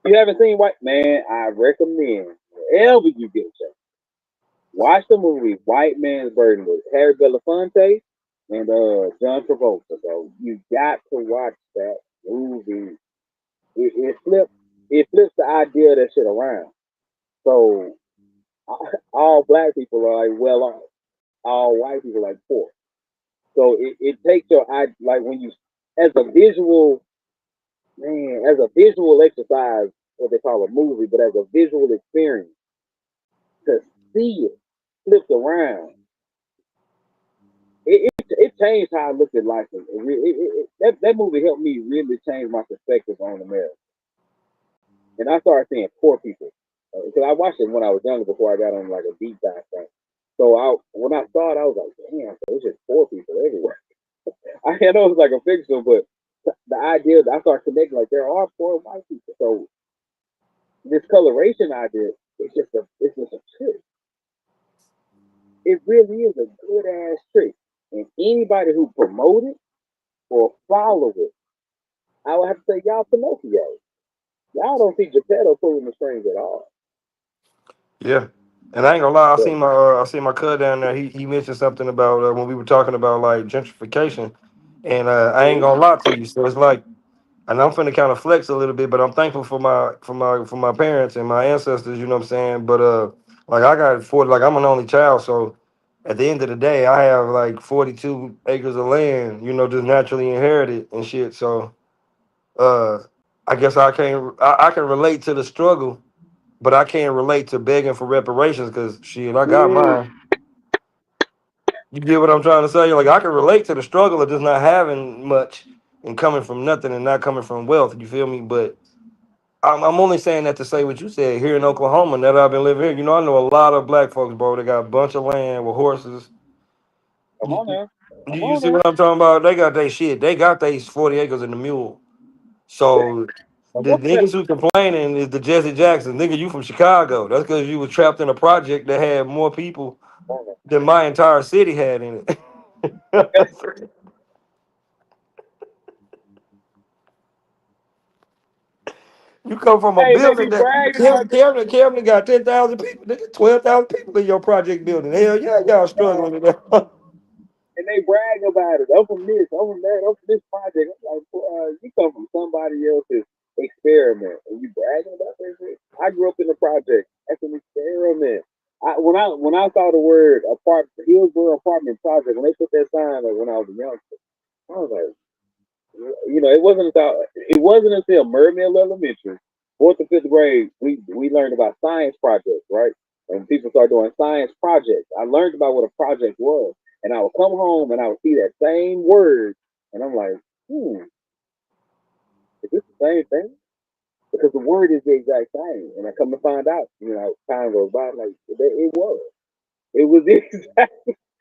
you haven't seen White Man? I recommend wherever you get a chance. Watch the movie White Man's Burden with Harry Belafonte and John Travolta. So you got to watch that movie. it flips the idea of that shit around. So all black people are like well off, all white people are like poor. So it takes your eye like when you as a visual as a visual exercise, what they call a movie, but as a visual experience to see it flipped around, it changed how I looked at life. That movie helped me really change my perspective on America, and I started seeing poor people because I watched it when I was younger before I got on like a deep dive thing. So when I saw it, I was like, damn, so it's just poor people everywhere. I know it was like a fiction, but the idea that I started connecting like there are poor white people. So this coloration idea, it's just a trick. It really is a good ass trick. And anybody who promote it or follow it, I would have to say y'all Pinocchio. Y'all don't see Geppetto pulling the strings at all. Yeah. And I ain't gonna lie, But I seen my cousin down there. He mentioned something about when we were talking about like gentrification, and I ain't mhm, gonna lie to you. So it's like, and I'm finna kind of flex a little bit, but I'm thankful for my parents and my ancestors. You know what I'm saying? But like I got 40, like I'm an only child, so at the end of the day, I have like 42 acres of land. You know, just naturally inherited and shit. So uh, I guess I can relate to the struggle, but I can't relate to begging for reparations because shit, I got mm, mine. You get what I'm trying to say? Like I can relate to the struggle of just not having much and coming from nothing and not coming from wealth. You feel me? But I'm only saying that to say what you said here in Oklahoma. Now that I've been living here, you know, I know a lot of black folks, bro. They got a bunch of land with horses. come You, on now. Come you on see now. what I'm talking about? They got their shit. They got their 40 acres in the mule. So Come the on now. niggas who complaining is the Jesse Jackson. Nigga, you from Chicago. That's because you was trapped in a project that had more people Come on now. than my entire city had in Okay. it. You come from a Hey, they building be that bragging about this. Camden got 10,000 people, nigga, 12,000 people in your project building. Hell yeah, y'all struggling with that. And they brag about it. I'm from this, I'm from that, I'm from this project. I'm like, you come from somebody else's experiment and you bragging about that shit. I grew up in the project. That's an experiment. When I saw the word Hillsborough apartment project, when they put that sign up when I was a youngster, I was like, it wasn't until Mermill Elementary, fourth or fifth grade, we learned about science projects, right? And people start doing science projects. I learned about what a project was, and I would come home and I would see that same word, and I'm like, is this the same thing? Because the word is the exact same, and I come to find out, time goes by, like it was exact,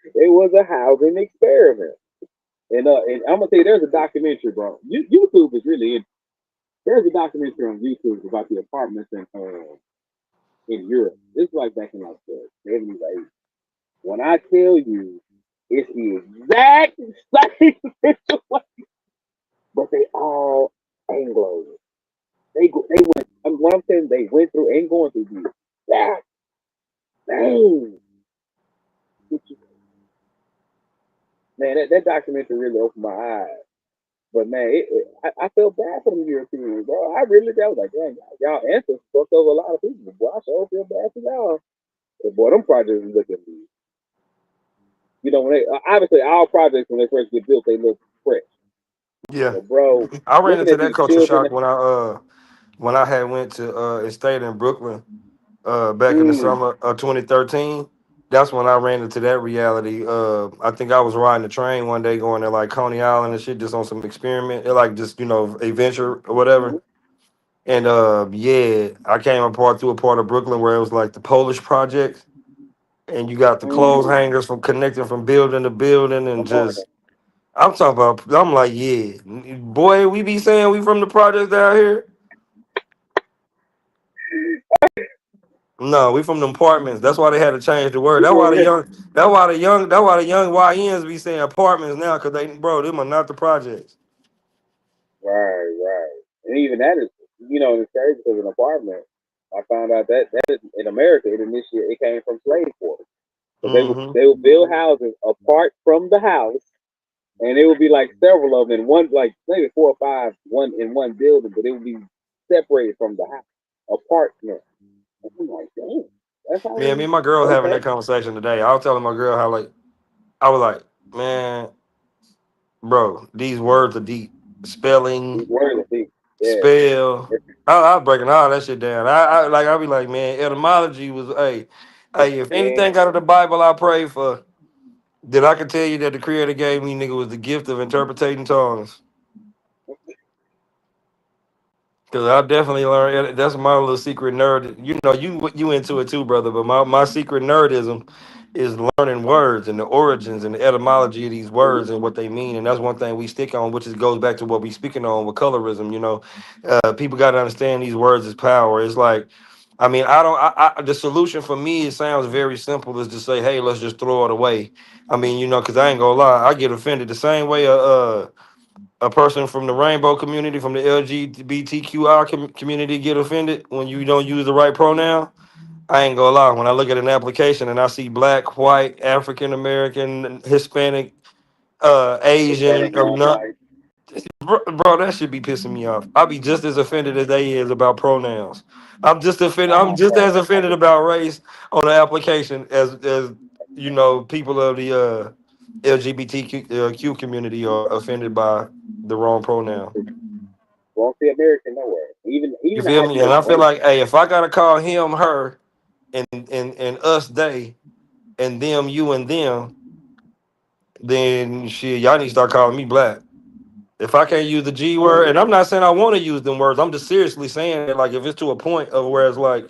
it was a housing experiment. And I'm gonna tell you, there's a documentary, bro. YouTube is really There's a documentary on YouTube about the apartments in Europe. This is like back in like the 70s, 80s. When I tell you, it's the exact same situation, but they all Anglos. They went. What I'm saying, they went through and going through the exact same situation. Man, that documentary really opened my eyes. But man, I felt bad for them Europeans, bro. I really did. I was like, dang, y'all ancestors fucked over a lot of people. Boy, I sure feel bad for y'all. But boy, them projects look at me. When they obviously all projects when they first get built, they look fresh. Yeah. But bro, I ran looking into at that these culture children, shock when I had went to and stayed in Brooklyn back in the mm, summer of 2013. That's when I ran into that reality. I think I was riding the train one day going to like Coney Island and shit just on some experiment, like just a venture or whatever. mm, And yeah, I came apart through a part of Brooklyn where it was like the Polish project, and you got the clothes mm, hangers from connecting from building to building, and come on, just I'm talking about. I'm like, yeah, boy, we be saying we from the projects down here. No, we from the apartments. That's why they had to change the word. we That's why go the ahead. young. That's why the young YNs be saying apartments now because them are not the projects. Right, right. And even that is, it's crazy because an apartment. I found out that is, in America, it came from slave quarters. Because Hmm. they would build houses apart from the house, and it would be like several of them in one, like maybe four or five, one in one building, but it would be separated from the house, apartment. I'm like, damn, that's how Me we. and my girl was having Okay, that conversation today. I was telling my girl how like I was like, man, bro, these words are deep. these Spelling, words are deep. Yeah, spell. it's I was breaking all that shit down. I be like, man, etymology was hey, if man. anything out of the Bible I pray for, then I can tell you that the creator gave me, nigga, was the gift of interpreting tongues. Cause I definitely learned that's my little secret nerd. You know, you into it too, brother. But my secret nerdism is learning words and the origins and the etymology of these words and what they mean. And that's one thing we stick on, which is goes back to what we speaking on with colorism. You know, people got to understand these words is power. It's like, I mean, I don't. the solution for me, it sounds very simple, is to say, hey, let's just throw it away. I mean, you know, because I ain't gonna lie, I get offended the same way a person from the rainbow community, from the LGBTQI community get offended when you don't use the right pronoun. I ain't gonna lie. When I look at an application and I see black, white, African American, Hispanic, Asian, Hispanic, or not, non-white. bro, that should be pissing me off. I'll be just as offended as they is about pronouns. I'm just offended. I'm Nah, just bro. as offended about race on the application as you know people of the LGBTQ Q community are offended by the wrong pronoun. Won't see American nowhere. You Even the feel me? And actual I feel race. like, hey, if I gotta call him, her, and us, they, and them, you, and them, then shit, y'all need to start calling me black. If I can't use the G word, and I'm not saying I want to use them words, I'm just seriously saying that, like, if it's to a point of where it's like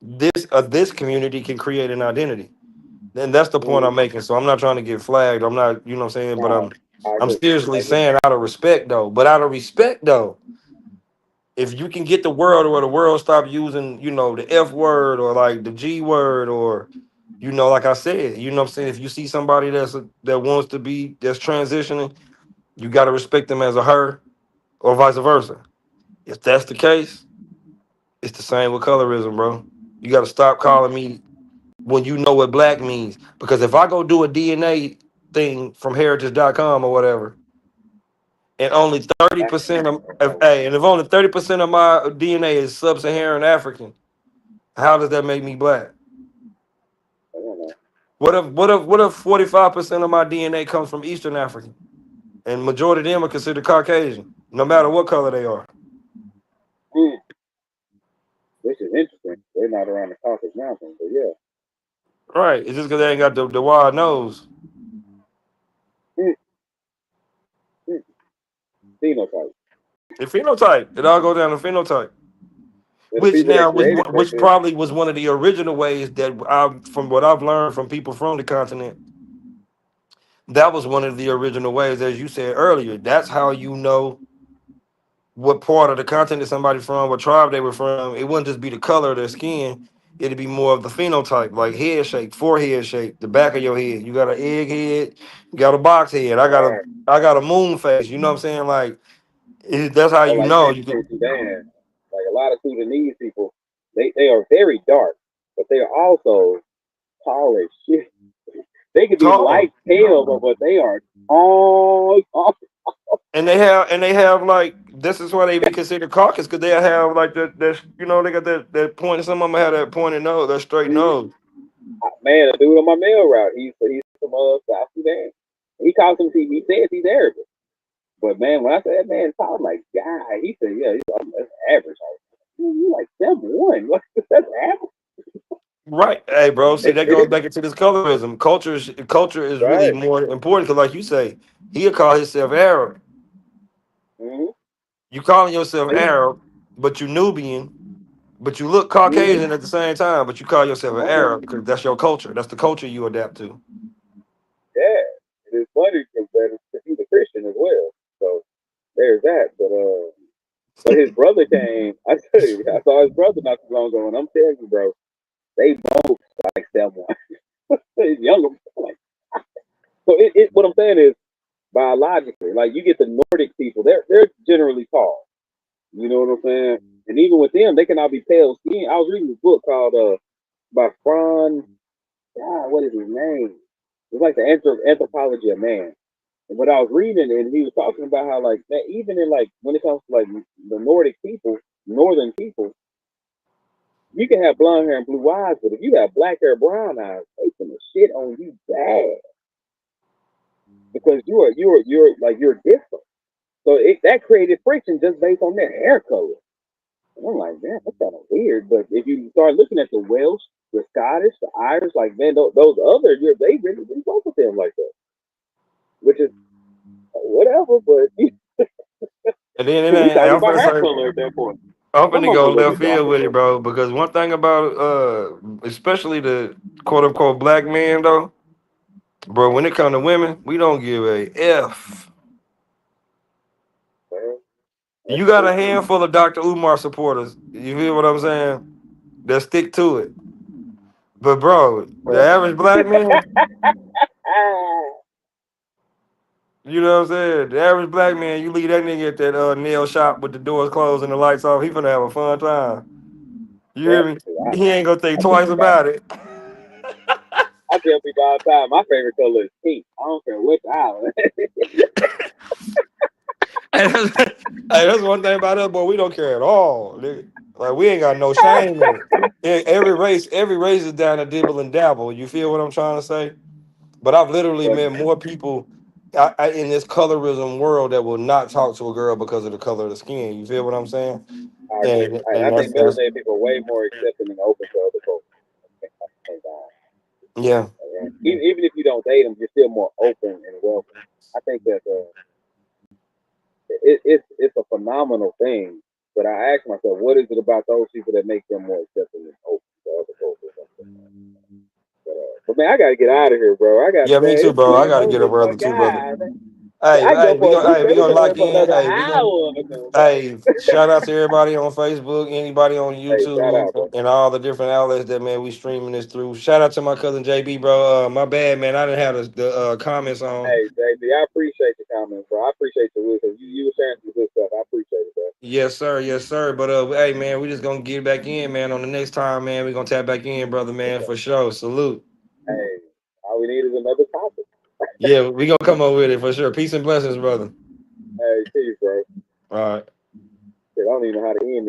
this community can create an identity, then that's the point Mm-hmm. I'm making. So I'm not trying to get flagged. I'm not, you know what I'm saying, but Nah, I I'm agree. I seriously agree. saying out of respect though. But out of respect though, if you can get the world where the world stop using, you know, the F word or like the G word or, you know, like I said, you know what I'm saying? If you see somebody that wants to be that's transitioning, you gotta respect them as a her or vice versa. If that's the case, it's the same with colorism, bro. You gotta stop calling me when you know what black means. Because if I go do a DNA thing from heritage.com or whatever, and only 30% and if only 30% of my DNA is sub-Saharan African, how does that make me black? I don't know. What if 45% of my DNA comes from Eastern African? And majority of them are considered Caucasian, no matter what color they are. Mm, this is interesting. They're not around the Caucasus Mountains, but yeah. Right. It's just because they ain't got the wide nose. Mm, mm. Phenotype. The phenotype. It all goes down to phenotype. They're the Which people that now created that which shit. probably was one of the original ways that from what I've learned from people from the continent, that was one of the original ways, as you said earlier. That's how you know what part of the continent somebody from, what tribe they were from. It wouldn't just be the color of their skin. It'd be more of the phenotype, like head shape, forehead shape, the back of your head. You got an egg head, you got a box head. Right. I got a moon face. You know what I'm saying? Like that's how Or you like know. maybe You could from Sudan. Like a lot of Sudanese people, they are very dark, but they are also tall as shit. They could be tall, light pale, but they are tall. and they have like this is why they be considered caucus because they have like that you know they got that point. Some of them have that pointed nose, that straight nose. Man, a dude on my mail route, he's from South Sudan. He calls him. He says he's Arabic. But man, when I said that man tall, I'm like, God, he said, yeah, that's average. You like 7'1". That's average. Right. Hey, bro. See, It, that it goes is back into this colorism. Culture is really right. more important because, like you say, he'll call himself Arab. Mm-hmm. You calling yourself See? Arab, but you Nubian, but you look Mm-hmm. Caucasian at the same time, but you call yourself an Uh-huh. Arab because that's your culture. That's the culture you adapt to. Yeah, it is funny because he's a Christian as well. So there's that. But his brother came. I tell you, I saw his brother not too long ago, and I'm telling you, bro, they both like someone. He's younger. Like, so what I'm saying is biologically, like you get the Nordic people, they're generally tall. You know what I'm saying? And even with them, they can all be pale skin. I was reading this book called by Fran. God, what is his name? It's like the anthropology of man. And what I was reading, and he was talking about how like that even in like when it comes to like the Nordic people, northern people, you can have blonde hair and blue eyes, but if you have black hair, brown eyes, they gonna shit on you bad because you're different. So that created friction just based on their hair color. And I'm like, man, that's kind of weird. But if you start looking at the Welsh, the Scottish, the Irish, like man, those other, they really didn't fuck with them like that, which is whatever. But And then it we ain't. talking I'm about finna hair say. color at that point. I'm Some finna of them a go little left bit field darker, with it, but bro. Because one thing about especially the quote unquote black man though, bro. When it come to women, we don't give a f. well, that's You got true a too. handful of Dr. Umar supporters. You feel what I'm saying? That stick to it. But bro, the Well, average black man, you know what I'm saying? The average black man, you leave that nigga at that nail shop with the doors closed and the lights off, he finna have a fun time. You hear yep. me? I, He ain't gonna think I tell twice people, about it. I tell people all the time, my favorite color is pink. I don't care what the island. Hey, that's one thing about us, boy. We don't care at all, nigga. Like we ain't got no shame in it. Every race is down to dibble and dabble. You feel what I'm trying to say? But I've literally But met more people in this colorism world that will not talk to a girl because of the color of the skin. You feel what I'm saying? I agree. And I that's think melanated people are way more accepting and open to other cultures. Thank God. yeah. And even if you don't date them, you're still more open and welcome. I think that it's a phenomenal thing. But I ask myself, what is it about those people that makes them more accepting and open to other cultures? But man, I gotta get out of here, bro. I got Yeah, me man, too, it's bro. I gotta get up 10 over. My early too, brother. God, Hey, I can go hey, we for a gonna sleep. hey, Man, we we gonna could have lock been for in. another Hey, we gonna hour of a conversation. hey, shout out to everybody on Facebook, anybody on Hey, shout YouTube, out, bro. and all the different outlets that man we streaming this through. Shout out to my cousin JB, bro. My bad, man. I didn't have the comments on. Hey, JB, I appreciate the comments, bro. I appreciate the wisdom. You were sharing some good stuff. I appreciate it, bro. Yes, sir. Yes, sir. But hey, man, we just gonna get back in, man. On the next time, man, we gonna tap back in, brother, man, for sure. Salute. Hey, all we need is another topic. Yeah, we gonna come up with it for sure. Peace and blessings, brother. Hey, peace, bro. All right. Shit, I don't even know how to end this.